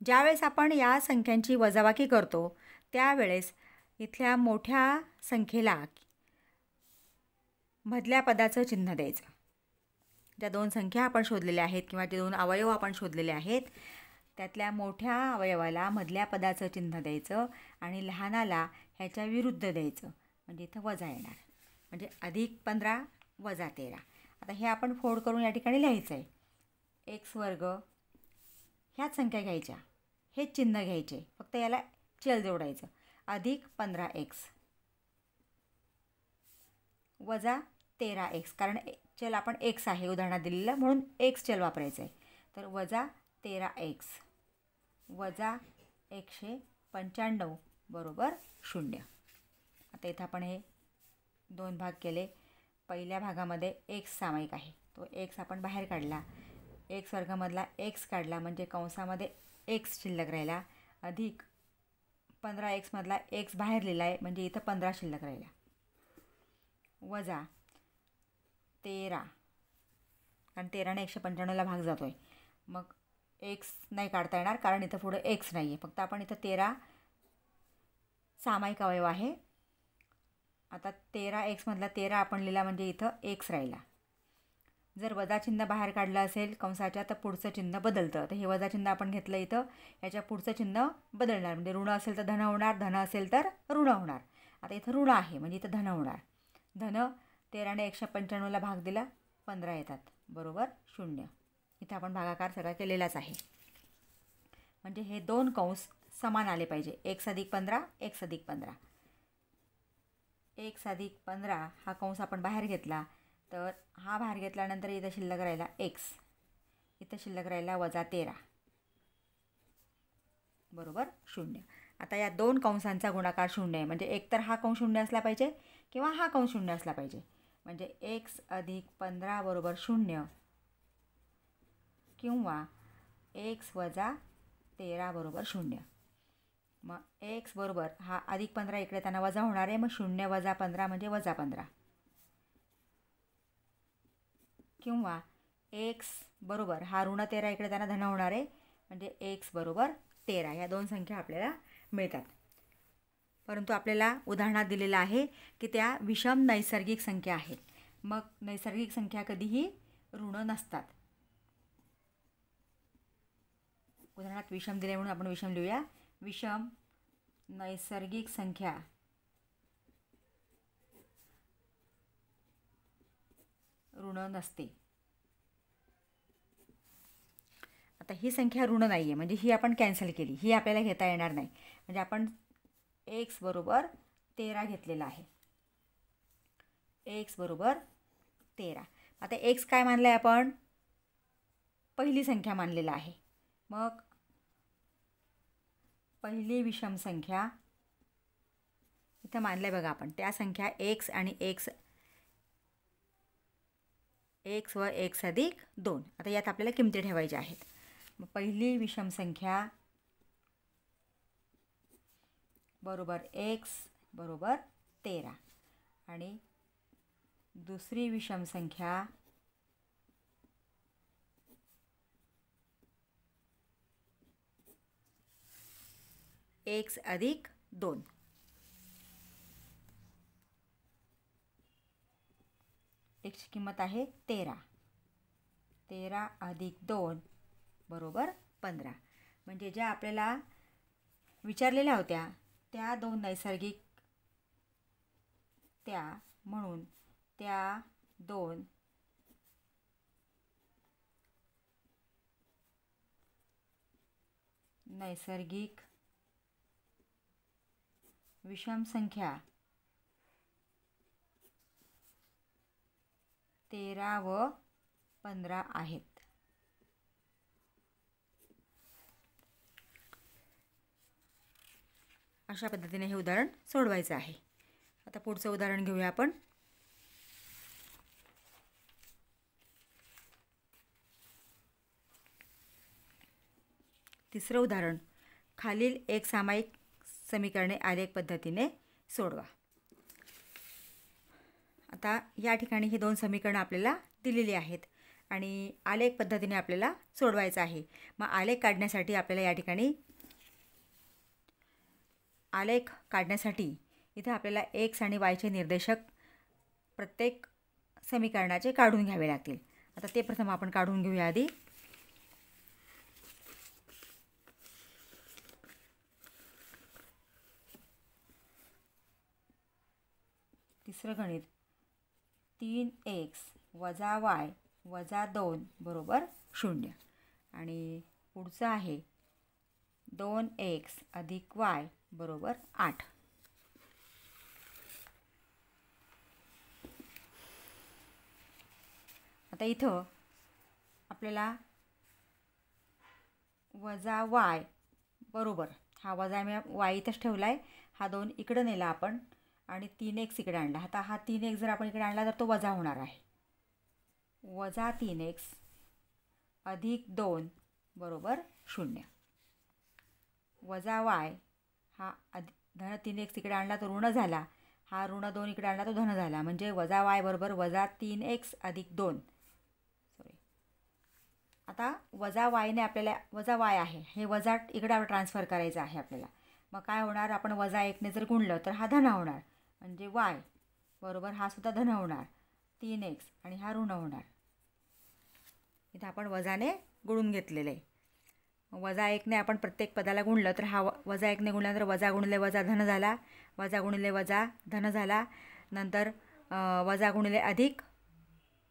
ज्यावेळेस आपण या संख्यांची वजाबाकी करतो त्यावेळेस इथल्या मोठ्या संख्येला मधल्या पदाचं चिन्ह द्यायचं. ज्या 2 संख्या आपण शोधलेल्या आहेत किंवा जे 2 अवयव आपण शोधलेले आहेत त्यातल्या मोठ्या अवयवाला मधल्या पदाचं चिन्ह द्यायचं आणि लहानाला ह्याच्या विरुद्ध द्यायचं, म्हणजे इथं वजा येणार. म्हणजे अधिक 15 वजा 13. आता हे आपण फोड करून या ठिकाणी लिहायचं आहे. x² ह्याच संख्या घ्यायच्या, हेच चिन्ह घ्यायचे, फक्त याला चल जोडायचं. अधिक 15x वजा 13x, कारण चल आपण x आहे उदाहरणात दिलेलं म्हणून x चल वापरायचं आहे. तर वजा 13x वजा 195 बरोबर 0. आता इथं आपण हे 2 भाग केले. पहिल्या भागामध्ये x सामायिक आहे, तो x आपण बाहेर काढला, x² मधला x काढला म्हणजे कंसामध्ये x शिल्लक राहिला, अधिक 15x मधला x बाहेर लिहिला आहे म्हणजे इथं 15 शिल्लक राहिला, वजा 13 कारण 13ने 195ला भाग जातो आहे. मग x नाही काढता येणार कारण इथं पुढं x नाही आहे, फक्त आपण इथं 13 सामायिक अवयव आहे आता 13x मधला 13 आपण लिहिला म्हणजे इथं x राहिला. जर वजा चिन्ह बाहेर काढलं असेल कंसाच्या तर पुढचं चिन्ह बदलतं. तर हे वजा चिन्ह आपण घेतलं इथं, याच्या पुढचं चिन्ह बदलणार. म्हणजे ऋण असेल तर धन होणार, धन असेल तर ऋण होणार. आता इथं ऋण आहे म्हणजे इथं धन होणार. धन 13ने 195ला भाग दिला 15 येतात, बरोबर 0. इथं आपण भागाकार सगळा केलेलाच आहे. म्हणजे हे दोन कंस समान आले पाहिजे. x + 15, x + 15. x + 15 हा कंस आपण बाहेर घेतला तर हा बाहेर घेतल्यानंतर इथं शिल्लक राहिला x, इथं शिल्लक राहिला -13, बरोबर 0. आता या दोन कंसांचा गुणाकार 0 आहे. म्हणजे एक तर हा कंस 0 असला पाहिजे किंवा हा कंस 0 असला पाहिजे. म्हणजे x + 15 बरोबर 0 किंवा x - 13 बरोबर 0. मग x बरोबर हा +15 इकडे त्यांना वजा होणार आहे. मग 0 - 15 म्हणजे -15 किंवा x बरोबर हा -13 इकडे त्यांना धन होणार आहे. म्हणजे x बरोबर 13. या दोन संख्या आपल्याला मिळतात. परंतु आपल्याला उदाहरणात दिलेलं आहे की त्या विषम नैसर्गिक संख्या आहेत. मग नैसर्गिक संख्या कधीही ऋण नसतात. उदाहरणात विषम दिले म्हणून आपण विषम लिहूया. विषम नैसर्गिक संख्या ऋण नसते. आता ही संख्या ऋण नाही आहे म्हणजे ही आपण कॅन्सल केली, ही आपल्याला घेता येणार नाही. म्हणजे आपण x बरोबर 13 घेतलेला आहे. x बरोबर 13. आता x काय मानलं आहे आपण? पहिली संख्या मानलेला आहे. मग पहिली विषम संख्या इथं मानलं आहे बघा आपण. त्या संख्या x आणि x व x + 2. आता यात आपल्याला किमती ठेवायच्या आहेत. मग पहिली विषम संख्या बरोबर x बरोबर 13 आणि दुसरी विषम संख्या x + 2. x ची किंमत आहे 13. 13 + 2 बरोबर 15. म्हणजे ज्या आपल्याला विचारलेल्या होत्या त्या दोन नैसर्गिक म्हणून त्या दोन नैसर्गिक विषम संख्या 13 व 15 आहेत. अशा पद्धतीने हे उदाहरण सोडवायचं आहे. आता पुढचं उदाहरण घेऊया आपण. तिसरं उदाहरण. खालील एक सामायिक समीकरणे आलेख पद्धतीने सोडवा. आता या ठिकाणी ही दोन समीकरणं आपल्याला दिलेली आहेत आणि आलेख पद्धतीने आपल्याला सोडवायचं आहे. मग आलेख काढण्यासाठी आपल्याला या ठिकाणी आलेख काढण्यासाठी इथे आपल्याला x आणि y चे निर्देशक प्रत्येक समीकरणाचे काढून घ्यावे लागतील. आता ते प्रथम आपण काढून घेऊया आधी. तिसरं गणित 3x - y - 2 बरोबर 0 आणि पुढचं आहे 2x + y बरोबर 8. आता इथं आपल्याला -y बरोबर हा वजा मी y इथंच ठेवला आहे. हा 2 इकडं नेला आपण आणि 3x इकडे आणला. आता हा 3x जर आपण इकडे आणला तर तो वजा होणार आहे. -3x + 2 बरोबर 0. y हा धन 3x इकडे आणला तो ऋण झाला. हा ऋण 2 इकडे आणला तो धन झाला. म्हणजे y बरोबर -3x + 2. आता -y ने आपल्याला y आहे हे वजा इकडे ट्रान्सफर करायचं आहे आपल्याला. मग काय होणार? आपण -1 ने जर गुणलं तर हा धन होणार म्हणजे y बरोबर हा सुद्धा धन होणार 3x आणि हा ऋण होणार. इथं आपण वजाने गुणून घेतलेलं आहे. वजा 1ने आपण प्रत्येक पदाला गुणलं तर हा वजा 1ने गुणल्यानंतर वजा गुणिले वजा धन झाला, वजा गुणिले वजा धन झाला, नंतर वजा गुणिले अधिक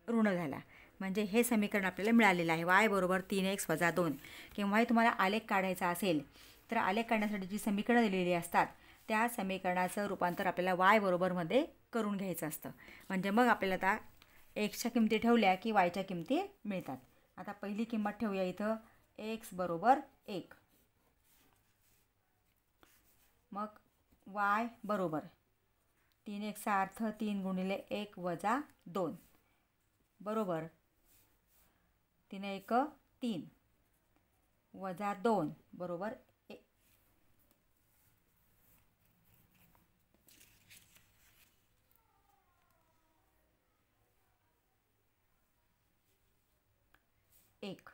ऋण झाला. म्हणजे हे समीकरण आपल्याला मिळालेलं आहे y बरोबर 3x वजा 2. केव्हाही तुम्हाला आलेख काढायचा असेल तर आलेख काढण्यासाठी जी समीकरणं दिलेली असतात त्या समीकरणाचं रूपांतर आपल्याला y बरोबरमध्ये करून घ्यायचं असतं. म्हणजे मग आपल्याला आता एक्सच्या किमती ठेवल्या की yच्या किमती मिळतात. आता पहिली किंमत ठेवूया इथं x बरोबर 1. मग y बरोबर 3xचा अर्थ 3 गुणिले 1 वजा 2 बरोबर 3 1 3 वजा 2 बरोबर 1.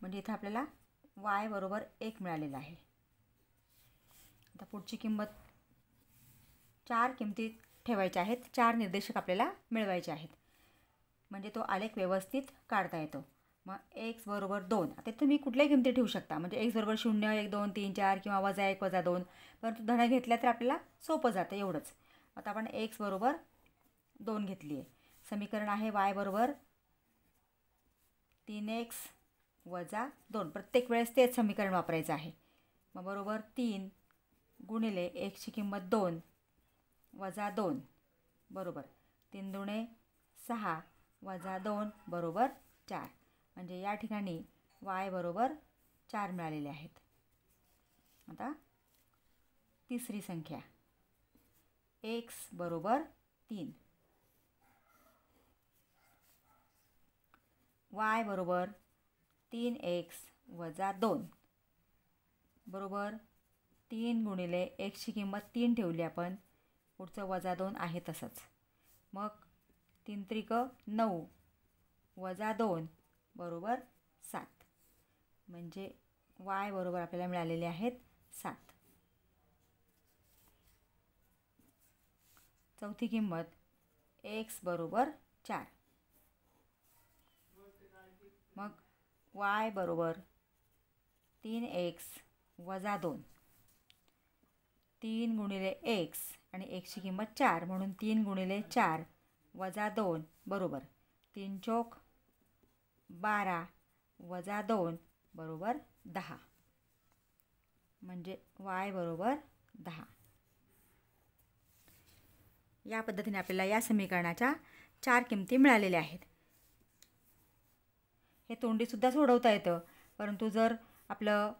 म्हणजे इथं आपल्याला y बरोबर 1 मिळालेलं आहे. आता पुढची किंमत 4 किमती ठेवायच्या आहेत, 4 निर्देशक आपल्याला मिळवायचे आहेत. म्हणजे तो आलेख व्यवस्थित काढता येतो. मग x बरोबर 2. आता तुम्ही कुठल्याही किमती ठेवू शकता. म्हणजे x बरोबर 0 1 2 3 4 किंवा वजा 1 वजा 2. परंतु धन घेतल्या तर आपल्याला सोपं जातं एवढंच. आता आपण x बरोबर 2 घेतली आहे. समीकरण आहे y बरोबर 3x वजा 2. प्रत्येक वेळेस तेच समीकरण वापरायचं आहे. मग बरोबर 3 गुणिले एक्सची किंमत 2 वजा 2 बरोबर 3 दुणे 6 वजा 2 बरोबर 4. म्हणजे या ठिकाणी y बरोबर 4 मिळालेले आहेत. आता तिसरी संख्या x बरोबर 3. y बरोबर 3x वजा 2 बरोबर 3 गुणिले एक्सची किंमत 3 ठेवली आपण, पुढचं वजा 2 आहे तसंच. मग 3 त्रिक 9 वजा 2 बरोबर 7. म्हणजे y बरोबर आपल्याला मिळालेले आहेत 7. चौथी किंमत x बरोबर 4. मग y बरोबर 3x वजा 2. 3 गुणिले x आणि एक्सची किंमत 4 म्हणून 3 गुणिले 4 वजा 2 बरोबर 3 चौक 12 वजा 2 बरोबर 10. म्हणजे y बरोबर 10. या पद्धतीने आपल्याला या समीकरणाच्या 4 किमती मिळालेल्या आहेत. हे तोंडीसुद्धा सोडवता येतं, परंतु जर आपलं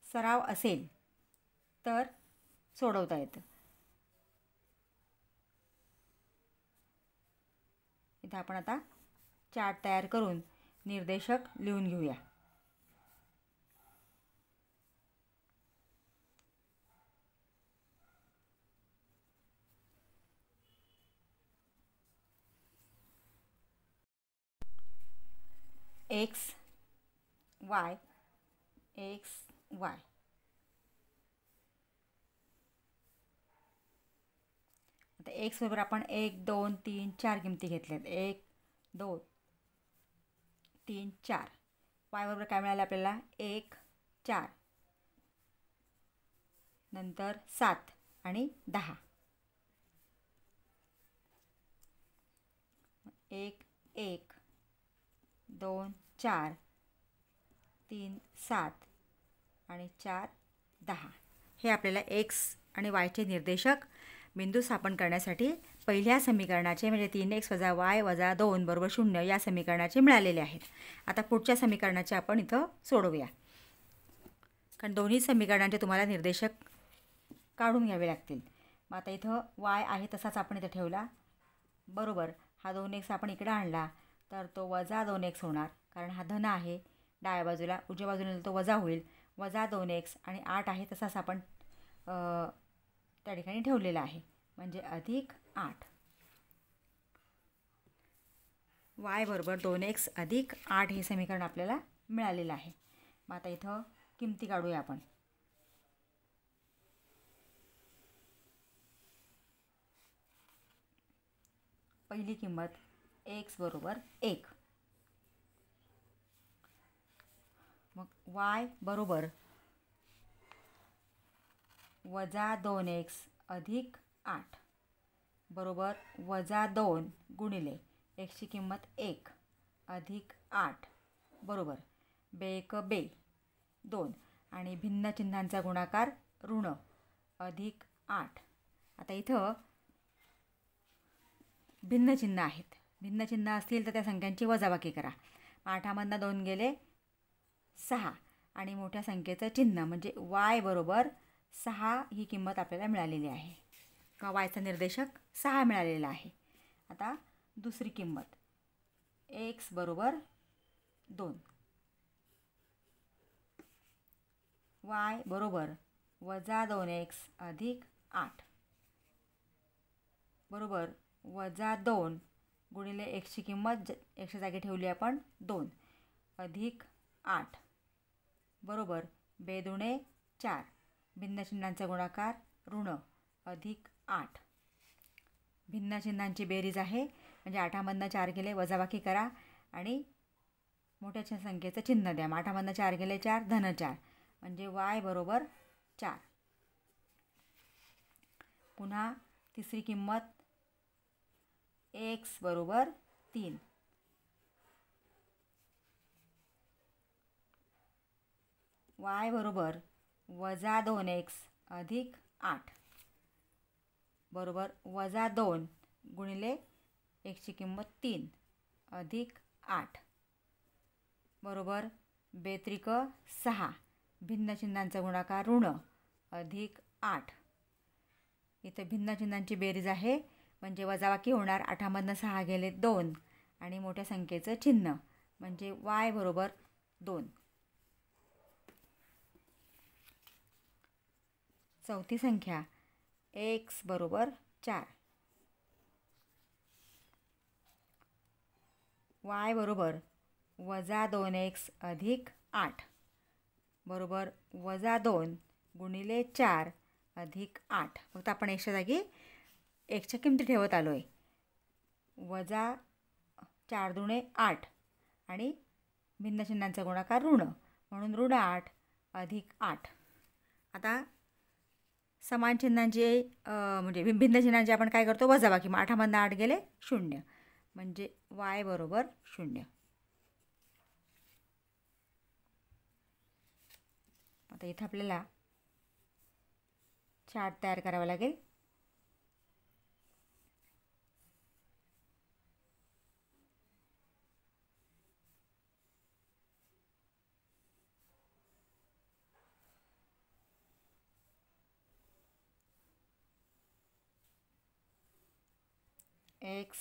सराव असेल तर सोडवता येतं. इथं आपण आता चार्ट तयार करून निर्देशक लिहून घेऊया. x y x y. आता x बरोबर आपण 1 2 3 4 किमती घेतल्यात. 1 2 3 4. y बरोबर काय मिळालं आपल्याला 1 4 नंतर 7 आणि 10. 1 1 2 4 3 7 आणि 4 10. हे आपल्याला x आणि yचे निर्देशक बिंदू स्थापन करण्यासाठी पहिल्या समीकरणाचे म्हणजे 3x वजा y वजा 2 बरोबर 0 या समीकरणाचे मिळालेले आहेत. आता पुढच्या समीकरणाचे आपण इथं सोडवूया, कारण दोन्ही समीकरणांचे तुम्हाला निर्देशक काढून घ्यावे लागतील. मग आता इथं y आहे तसाच आपण इथं ठेवला बरोबर. हा 2x आपण इकडे आणला तर तो वजा 2x होणार, कारण हा धन आहे. डाव्या बाजूला उजव्या बाजूला तो वजा होईल. वजा 2x आणि 8 आहे तसाच आपण त्या ठिकाणी ठेवलेला आहे, म्हणजे अधिक 8. y बरोबर 2x अधिक 8 हे समीकरण आपल्याला मिळालेलं आहे. मग आता इथं किमती काढूया आपण. पहिली किंमत x बरोबर 1. मग y बरोबर वजा 2x अधिक 8 बरोबर वजा 2 गुणिले xची किंमत 1 अधिक 8 बरोबर बेक बे 2 आणि भिन्न चिन्हांचा गुणाकार ऋण अधिक 8. आता इथं भिन्न चिन्ह आहेत. भिन्न चिन्ह असतील तर त्या संख्यांची वजाबाकी करा. 8मधनं 2 गेले 6 आणि मोठ्या संख्येचं चिन्ह म्हणजे y बरोबर 6 ही किंमत आपल्याला मिळालेली आहे. का वायचा निर्देशक 6 मिळालेला आहे. आता दुसरी किंमत x बरोबर 2. y बरोबर वजा 2x अधिक 8 बरोबर वजा 2 गुणिले xची किंमत xच्या जागी ठेवली आपण 2 अधिक 8 बरोबर बेदुणे 4 भिन्न चिन्हांचा गुणाकार ऋण अधिक 8. भिन्न चिन्हांची बेरीज आहे म्हणजे 8मधनं 4 गेले वजाबाकी करा आणि मोठ्या संख्येचं चिन्ह द्या. 8मधनं 4 गेले 4 धन 4 म्हणजे y बरोबर 4. पुन्हा तिसरी किंमत x बरोबर 3. y बरोबर वजा 2x अधिक 8 बरोबर वजा 2 गुणिले xची किंमत 3 अधिक 8 बरोबर बेत्रिक 6 भिन्न चिन्हांचा गुणाकार ऋण अधिक 8. इथं भिन्न चिन्हांची बेरीज आहे म्हणजे वजाबाकी होणार. 8मधनं 6 गेले 2 आणि मोठ्या संख्येचं चिन्ह म्हणजे y बरोबर 2. चौथी संख्या x बरोबर 4. y बरोबर वजा 2x अधिक 8 बरोबर वजा 2 गुणिले 4 अधिक 8. फक्त आपण xच्या जागी xच्या किमती ठेवत आलो आहे. वजा 4 दुणे 8 आणि भिन्न चिन्हांचा गुणाकार ऋण म्हणून ऋण 8 अधिक 8. आता समान चिन्हांचे म्हणजे भिन्न चिन्हांचे आपण काय करतो वजाबाकी. मग 8मधनं 8 गेले 0 म्हणजे y बरोबर 0. आता इथं आपल्याला चार्ट तयार करावा लागेल. x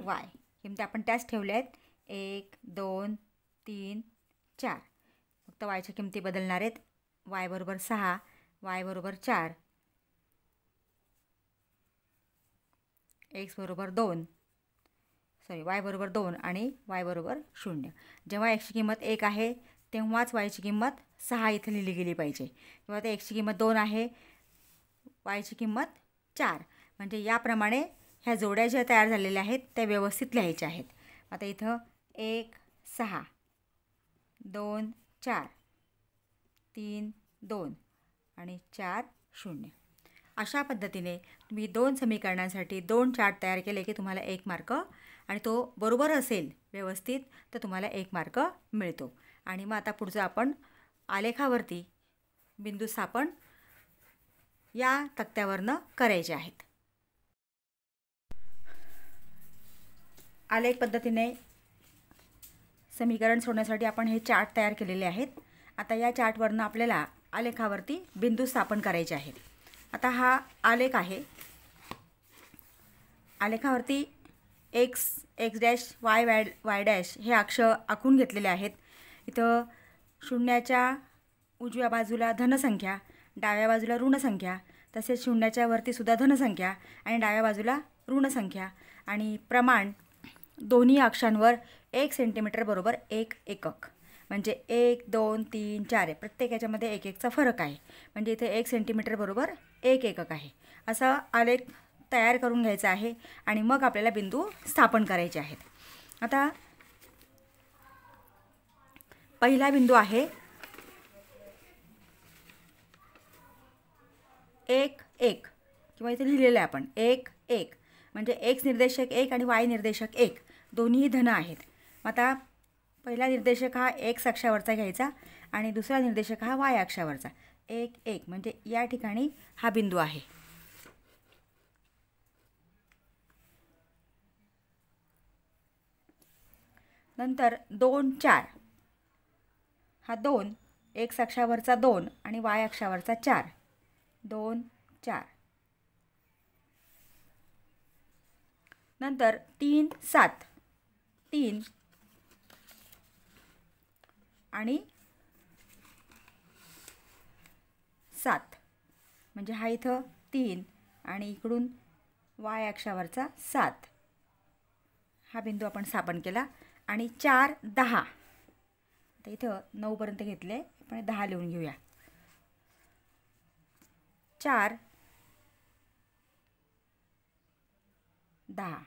y किमती आपण त्याच ठेवल्या आहेत. 1 2 3 4. फक्त yच्या किमती बदलणार आहेत. y बरोबर 6 y बरोबर 4 x बरोबर 2 y बरोबर 2 आणि y बरोबर 0. जेव्हा xची किंमत 1 आहे तेव्हाच yची किंमत 6 इथं लिहिली गेली पाहिजे. किंवा ते xची किंमत 2 आहे yची किंमत 4. म्हणजे याप्रमाणे ह्या जोड्या ज्या तयार झालेल्या आहेत त्या व्यवस्थित लिहायच्या आहेत. आता इथं 1 6 2 4 3 2 आणि 4 0. अशा पद्धतीने तुम्ही 2 समीकरणांसाठी 2 चार्ट तयार केले की तुम्हाला 1 मार्क आणि तो बरोबर असेल व्यवस्थित तर तुम्हाला 1 मार्क मिळतो. आणि मग आता पुढचं आपण आलेखावरती बिंदू स्थापन या तक्त्यावरनं करायचे आहेत. आलेख पद्धतीने समीकरण सोडण्यासाठी आपण हे चार्ट तयार केलेले आहेत. आता या चार्टवरनं आपल्याला आलेखावरती बिंदू स्थापन करायचे आहेत. आता हा आलेख आहे. आलेखावरती x डॅश y डॅश हे अक्ष आखून घेतलेले आहेत. इथं शून्याच्या उजव्या बाजूला धनसंख्या, डाव्या बाजूला ऋणसंख्या, तसेच शून्याच्या वरतीसुद्धा धनसंख्या आणि डाव्या बाजूला ऋणसंख्या आणि प्रमाण दोन्ही अक्षांवर 1 सेंटीमीटर बरोबर 1 एकक. म्हणजे 1 2 3 4 आहे. प्रत्येक याच्यामध्ये 1 1चा फरक आहे. म्हणजे इथे 1 सेंटीमीटर बरोबर 1 एकक आहे. असा आलेख तयार करून घ्यायचा आहे आणि मग आपल्याला बिंदू स्थापन करायचे आहेत. आता पहिला बिंदू आहे 1 1 किंवा इथे लिहिलेलं आहे आपण 1 1 म्हणजे x निर्देशक 1 आणि y निर्देशक 1 दोन्ही धन आहेत. आता पहिला निर्देशक हा x अक्षावरचा घ्यायचा आणि दुसरा निर्देशक हा y अक्षावरचा. 1 1 म्हणजे या ठिकाणी हा बिंदू आहे. नंतर 2 4 हा 2 x अक्षावरचा 2 आणि y अक्षावरचा 4. 2 4 नंतर 3 7 3 आणि 7 म्हणजे हा इथं 3 आणि इकडून y अक्षावरचा 7 हा बिंदू आपण स्थापन केला. आणि 4 10 आता इथं 9 पर्यंत घेतले आपण 10 लिहून घेऊया. 4 10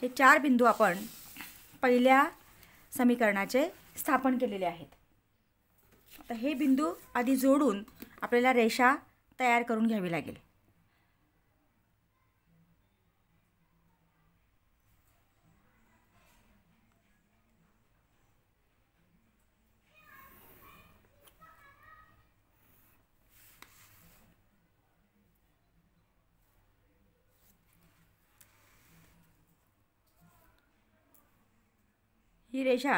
हे 4 बिंदू आपण पहिल्या समीकरणाचे स्थापन केलेले आहेत. आता हे बिंदू आधी जोडून आपल्याला रेषा तयार करून घ्यावी लागेल. ही रेषा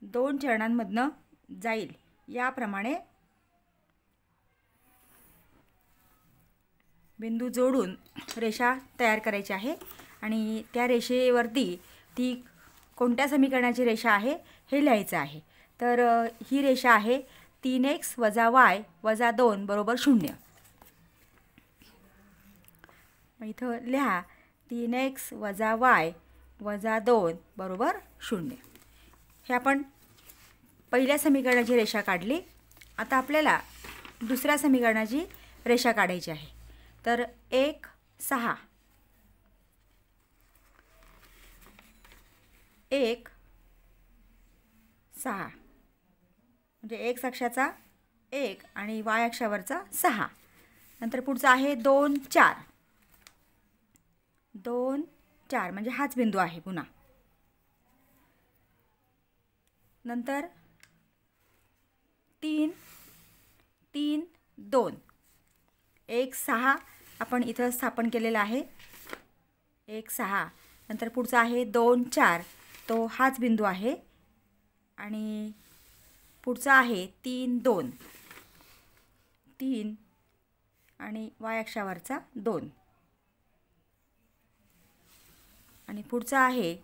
2 चरणांमधनं जाईल याप्रमाणे बिंदू जोडून रेषा तयार करायची आहे. आणि त्या रेषेवरती ती कोणत्या समीकरणाची रेषा आहे हे लिहायचं आहे. तर ही रेषा आहे 3x वजा y वजा 2 बरोबर 0. इथं लिहा 3x वजा y वजा 2 बरोबर 0. हे आपण पहिल्या समीकरणाची रेषा काढली. आता आपल्याला दुसऱ्या समीकरणाची रेषा काढायची आहे. तर 1 6 1 6 म्हणजे x अक्षाचा 1 आणि y अक्षावरचा 6. नंतर पुढचा आहे 2 4 2 4 म्हणजे हाच बिंदू आहे पुन्हा. नंतर 3 3 2 1 6 आपण इथं स्थापन केलेला आहे. 1 6 नंतर पुढचा आहे 2 4 तो हाच बिंदू आहे. आणि पुढचा आहे 3 2 3 आणि y अक्षावरचा 2. आणि पुढचा आहे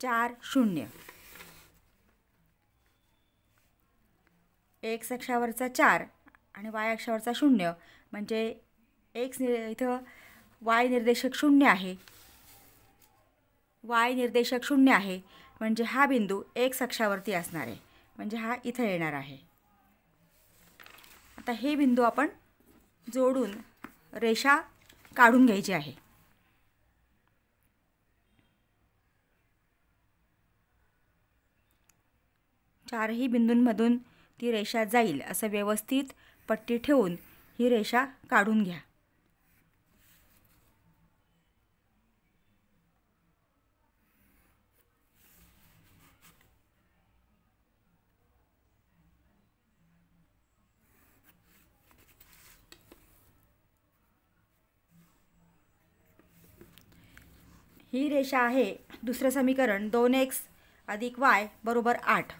4 0 x अक्षावरचा 4 आणि y अक्षावरचा 0 म्हणजे इथं y निर्देशक 0 आहे. y निर्देशक 0 आहे म्हणजे हा बिंदू x अक्षावरती असणार आहे म्हणजे हा इथं येणार आहे. आता हे बिंदू आपण जोडून रेषा काढून घ्यायची आहे. चारही बिंदूंमधून ती रेषा जाईल असं व्यवस्थित पट्टी ठेवून ही रेषा काढून घ्या. ही रेषा आहे दुसरं समीकरण 2x अधिक y बरोबर 8.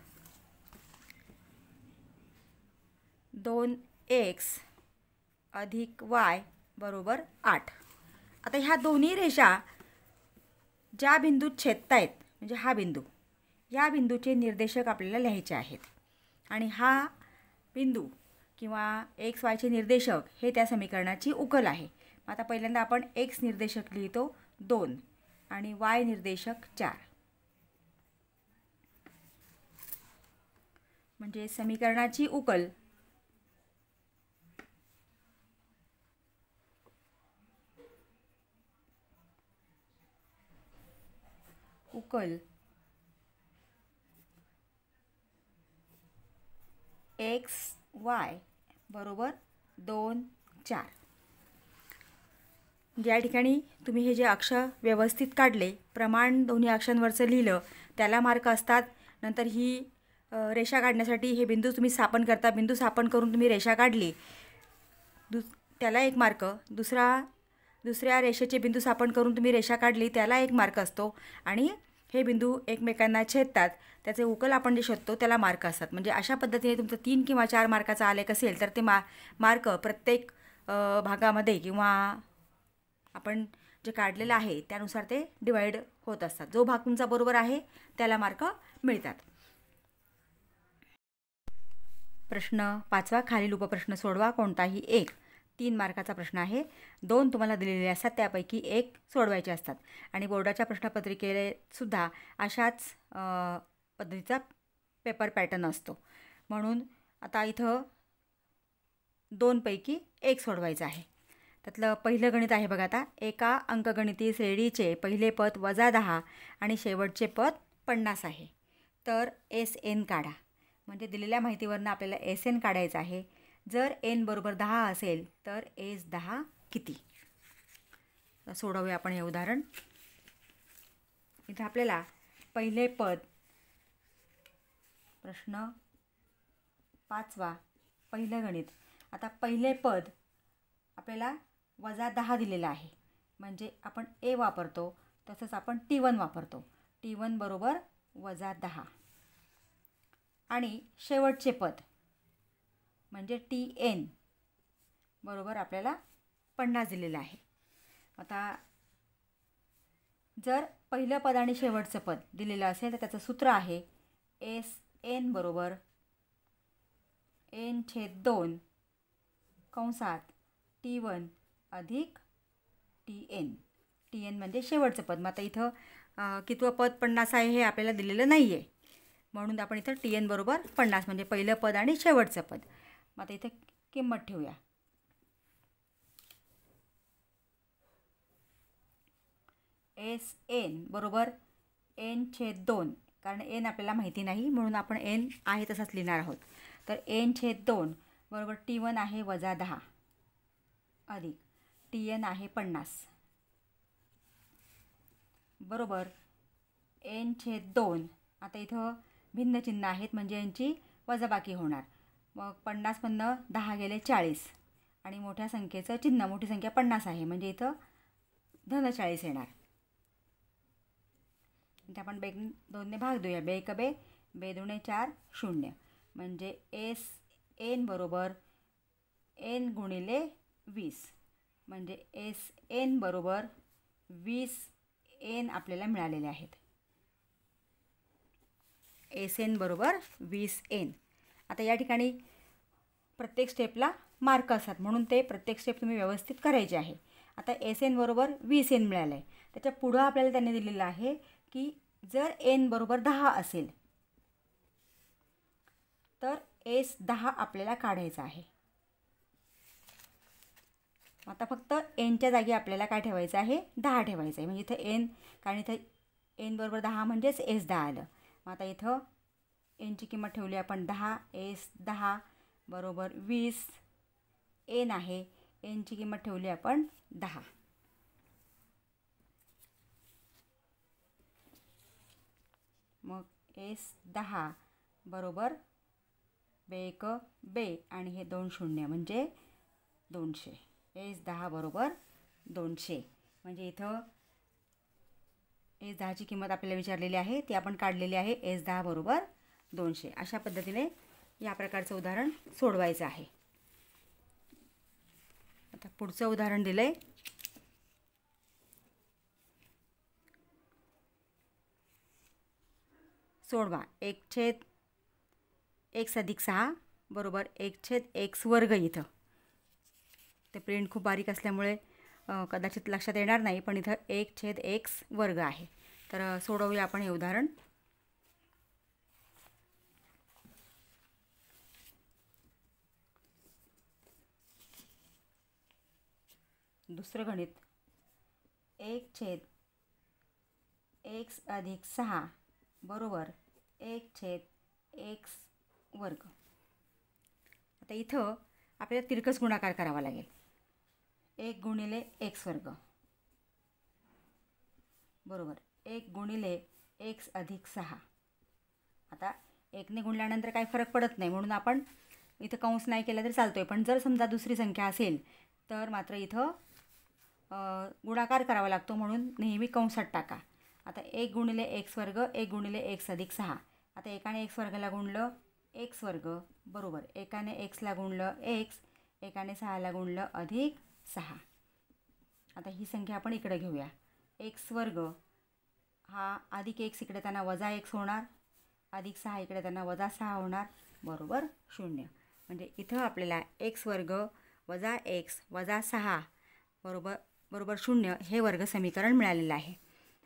2x अधिक y बरोबर 8. आता ह्या दोन्ही रेषा ज्या बिंदूत छेदतायत म्हणजे हा बिंदू, या बिंदूचे निर्देशक आपल्याला लिहायचे आहेत. आणि हा बिंदू किंवा x y चे निर्देशक हे त्या समीकरणाची उकल आहे. आता पहिल्यांदा आपण x निर्देशक लिहितो 2 आणि y निर्देशक 4. म्हणजे समीकरणाची उकल उकल एक्स वाय बरोबर 2 4. ज्या ठिकाणी तुम्ही हे जे अक्षर व्यवस्थित काढले, प्रमाण दोन्ही अक्षरांवरचं लिहिलं, त्याला मार्क असतात. नंतर ही रेषा काढण्यासाठी हे बिंदू तुम्ही स्थापन करता, बिंदू स्थापन करून तुम्ही रेषा काढली, त्याला 1 मार्क. दुसऱ्या रेषेचे बिंदू स्थापन करून तुम्ही रेषा काढली, त्याला 1 मार्क असतो. आणि हे बिंदू एकमेकांना छेदतात, त्याचे उकल आपण जे शोधतो त्याला मार्क असतात. म्हणजे अशा पद्धतीने तुमचं 3 किंवा 4 मार्काचा आलेख असेल तर ते मार्क प्रत्येक भागामध्ये किंवा आपण जे काढलेलं आहे त्यानुसार ते डिवाईड होत असतात. जो भाग तुमचा बरोबर आहे त्याला मार्क मिळतात. प्रश्न 5वा, खालील उपप्रश्न सोडवा, कोणताही एक. 3 मार्काचा प्रश्न आहे. 2 तुम्हाला दिलेले असतात, त्यापैकी 1 सोडवायचे असतात. आणि बोर्डाच्या प्रश्नपत्रिकेला सुद्धा अशाच पद्धतीचा पेपर पॅटर्न असतो. म्हणून आता इथं 2 पैकी 1 सोडवायचं आहे. त्यातलं पहिलं गणित आहे बघा. आता एका अंकगणिती श्रेणीचे पहिले पद -10 आणि शेवटचे पद 50 आहे. तर SN काढा. म्हणजे दिलेल्या माहितीवरनं आपल्याला SN काढायचं आहे. जर n बरोबर 10 असेल तर S10 किती? सोडवूया आपण हे उदाहरण. इथं आपल्याला पहिले पद, प्रश्न 5वा, पहिलं गणित. आता पहिले पद आपल्याला -10 दिलेलं आहे, म्हणजे आपण A वापरतो, तसंच आपण T1 वापरतो. T1 बरोबर -10. आणि शेवटचे पद म्हणजे TN बरोबर आपल्याला 50 दिलेलं आहे. आता जर पहिलं पद आणि शेवटचं पद दिलेलं असेल तर त्याचं सूत्र आहे SN बरोबर n/2 कंसात T1 अधिक TN. TN म्हणजे शेवटचं पद. मग आता इथं कितवं पद 50 आहे हे आपल्याला दिलेलं नाही आहे, म्हणून आपण इथं TN बरोबर 50 म्हणजे पहिलं पद आणि शेवटचं पद. मग आता इथं किंमत ठेवूया. SN बरोबर n/2, कारण n आपल्याला माहिती नाही म्हणून आपण n आहे तसाच लिहिणार आहोत. तर n/2 बरोबर T1 आहे -10 अधिक TN आहे 50 बरोबर n/2. आता इथं भिन्न चिन्ह आहेत म्हणजे यांची वजाबाकी होणार. मग 50मधनं 10 गेले 40 आणि मोठ्या संख्येचं चिन्ह, मोठी संख्या 50 आहे म्हणजे इथं धन 40 येणार. इथे आपण 2ने भाग देऊया. 2 1 2, 2 2 4 0. म्हणजे SN बरोबर n गुणिले 20 म्हणजे SN बरोबर 20 n आपल्याला मिळालेले आहेत. SN बरोबर 20 n. आता या ठिकाणी प्रत्येक स्टेपला मार्क असतात म्हणून ते प्रत्येक स्टेप तुम्ही व्यवस्थित करायचे आहे. आता SN बरोबर 20 n मिळालं आहे. त्याच्या पुढं आपल्याला त्यांनी दिलेलं आहे की जर n बरोबर 10 असेल तर S10 आपल्याला काढायचा आहे. आता फक्त nच्या जागी आपल्याला काय ठेवायचं आहे? 10 ठेवायचं आहे. म्हणजे इथं n, कारण इथं n बरोबर 10 म्हणजेच S10 आलं. मग आता इथं nची किंमत ठेवली आपण 10. S10 बरोबर 20 n आहे. nची किंमत ठेवली आपण 10. मग S10 बरोबर 2 1 2 आणि हे 2 0 म्हणजे 200. S10 बरोबर 200. म्हणजे इथं S10ची किंमत आपल्याला विचारलेली आहे, ती आपण काढलेली आहे. S10 बरोबर 200. अशा पद्धतीने या प्रकारचं उदाहरण सोडवायचं आहे. आता पुढचं उदाहरण दिलं आहे. सोडवा. 1/x अधिक 6 बरोबर 1/x वर्ग. इथं ते प्रिंट खूप बारीक असल्यामुळे कदाचित लक्षात येणार नाही, पण इथं 1/x वर्ग आहे. तर सोडवूया आपण हे उदाहरण. दुसरं गणित 1/x एक्स अधिक 6 बरोबर 1/x वर्ग. आता इथं आपल्याला तिरकस गुणाकार करावा लागेल. 1 गुणिले x वर्ग बरोबर 1 गुणिले x अधिक 6. आता 1ने गुणल्यानंतर काही फरक पडत नाही म्हणून आपण इथं कंस नाही केला तरी चालतो आहे. पण जर समजा दुसरी संख्या असेल तर मात्र इथं गुणाकार करावा लागतो म्हणून नेहमी कंसात टाका. आता 1 गुणिले x वर्ग 1 गुणिले x अधिक 6. आता एकाने x वर्गाला गुणलं x वर्ग बरोबर एकाने xला गुणलं x, एकाने 6ला गुणलं अधिक 6. आता ही संख्या आपण इकडे घेऊया. x वर्ग हा अधिक x इकडे त्यांना वजा x होणार, अधिक 6 इकडे त्यांना वजा 6 होणार बरोबर 0. म्हणजे इथं आपल्याला x वर्ग वजा x वजा 6 बरोबर 0 हे वर्ग समीकरण मिळालेलं आहे.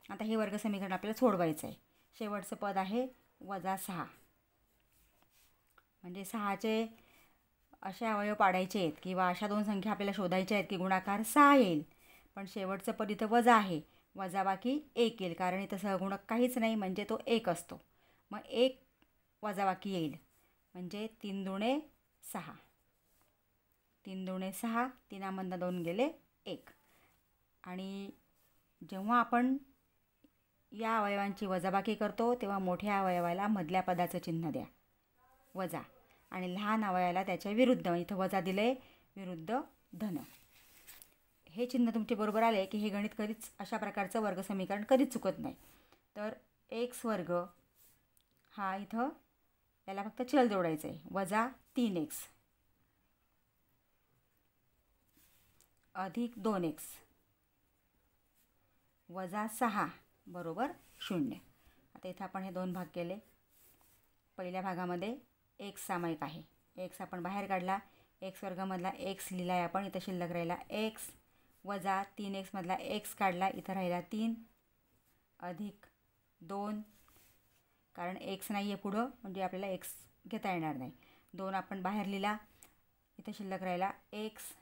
आता हे वर्ग समीकरण आपल्याला सोडवायचं आहे. शेवटचं पद आहे वजा 6. म्हणजे 6चे असे अवयव पाडायचे आहेत किंवा अशा दोन संख्या आपल्याला शोधायच्या आहेत की गुणाकार 6 येईल. पण शेवटचं पद इथं वजा आहे, वजा बाकी 1 येईल कारण इथं सहगुणक काहीच नाही म्हणजे तो 1 असतो. मग 1 वजाबाकी येईल म्हणजे 3 दुणे 6. 3 दुणे 6, 3मधनं 2 गेले 1. आणि जेव्हा आपण या अवयवांची वजाबाकी करतो तेव्हा मोठ्या अवयवाला मधल्या पदाचं चिन्ह द्या वजा आणि लहान अवयवाला त्याच्या विरुद्ध, इथं वजा दिले विरुद्ध धन. हे चिन्ह तुमचे बरोबर आले की हे गणित कधीच अशा प्रकारचं वर्ग समीकरण कधीच चुकत नाही. तर x वर्ग हा इथं याला फक्त चल जोडायचं आहे वजा 3x अधिक 2x वजा 6 बरोबर 0. आता इथं आपण हे दोन भाग केले. पहिल्या भागामध्ये x सामायिक आहे, x आपण बाहेर काढला, x वर्गामधला x लिहिला आहे आपण, इथं शिल्लक राहिला x वजा 3x मधला x काढला, इथं राहिला 3 अधिक 2 कारण x नाही आहे पुढं म्हणजे आपल्याला x घेता येणार नाही. 2 आपण बाहेर लिहिला, इथं शिल्लक राहिला x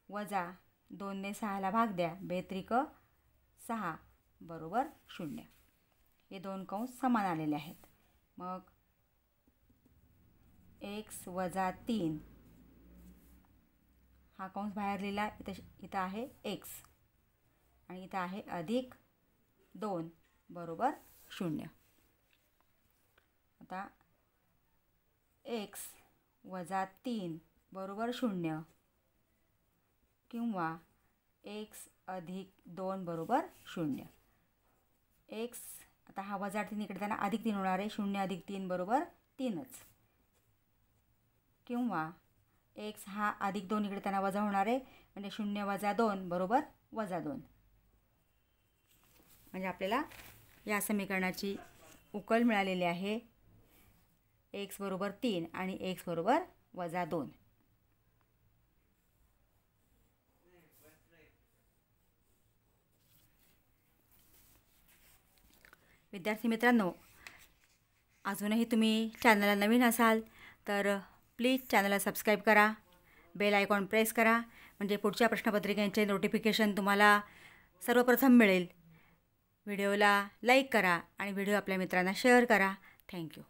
वजा 2ने 6ला भाग द्या 2×3=6 बरोबर 0. हे दोन कंस समान आलेले आहेत. मग x वजा 3 हा कंस बाहेर लिहिला, इथं आहे x आणि इथं आहे अधिक 2 बरोबर 0. आता x वजा 3 बरोबर 0 किंवा x अधिक 2 बरोबर 0. x आता हा वजा 3 इकडे त्यांना अधिक 3 होणार आहे, 0 अधिक 3 बरोबर 3च किंवा x हा अधिक 2 इकडे त्यांना वजा होणार आहे म्हणजे 0 वजा 2 बरोबर वजा 2. म्हणजे आपल्याला या समीकरणाची उकल मिळालेली आहे x बरोबर 3 आणि x बरोबर वजा 2. विद्यार्थी मित्रांनो, अजूनही तुम्ही चॅनलला नवीन असाल तर प्लीज चॅनलला सबस्क्राईब करा, बेल आयकॉन प्रेस करा म्हणजे पुढच्या प्रश्नपत्रिकांचे नोटिफिकेशन तुम्हाला सर्वप्रथम मिळेल. व्हिडिओला लाईक करा आणि व्हिडिओ आपल्या मित्रांना शेअर करा. थँक्यू.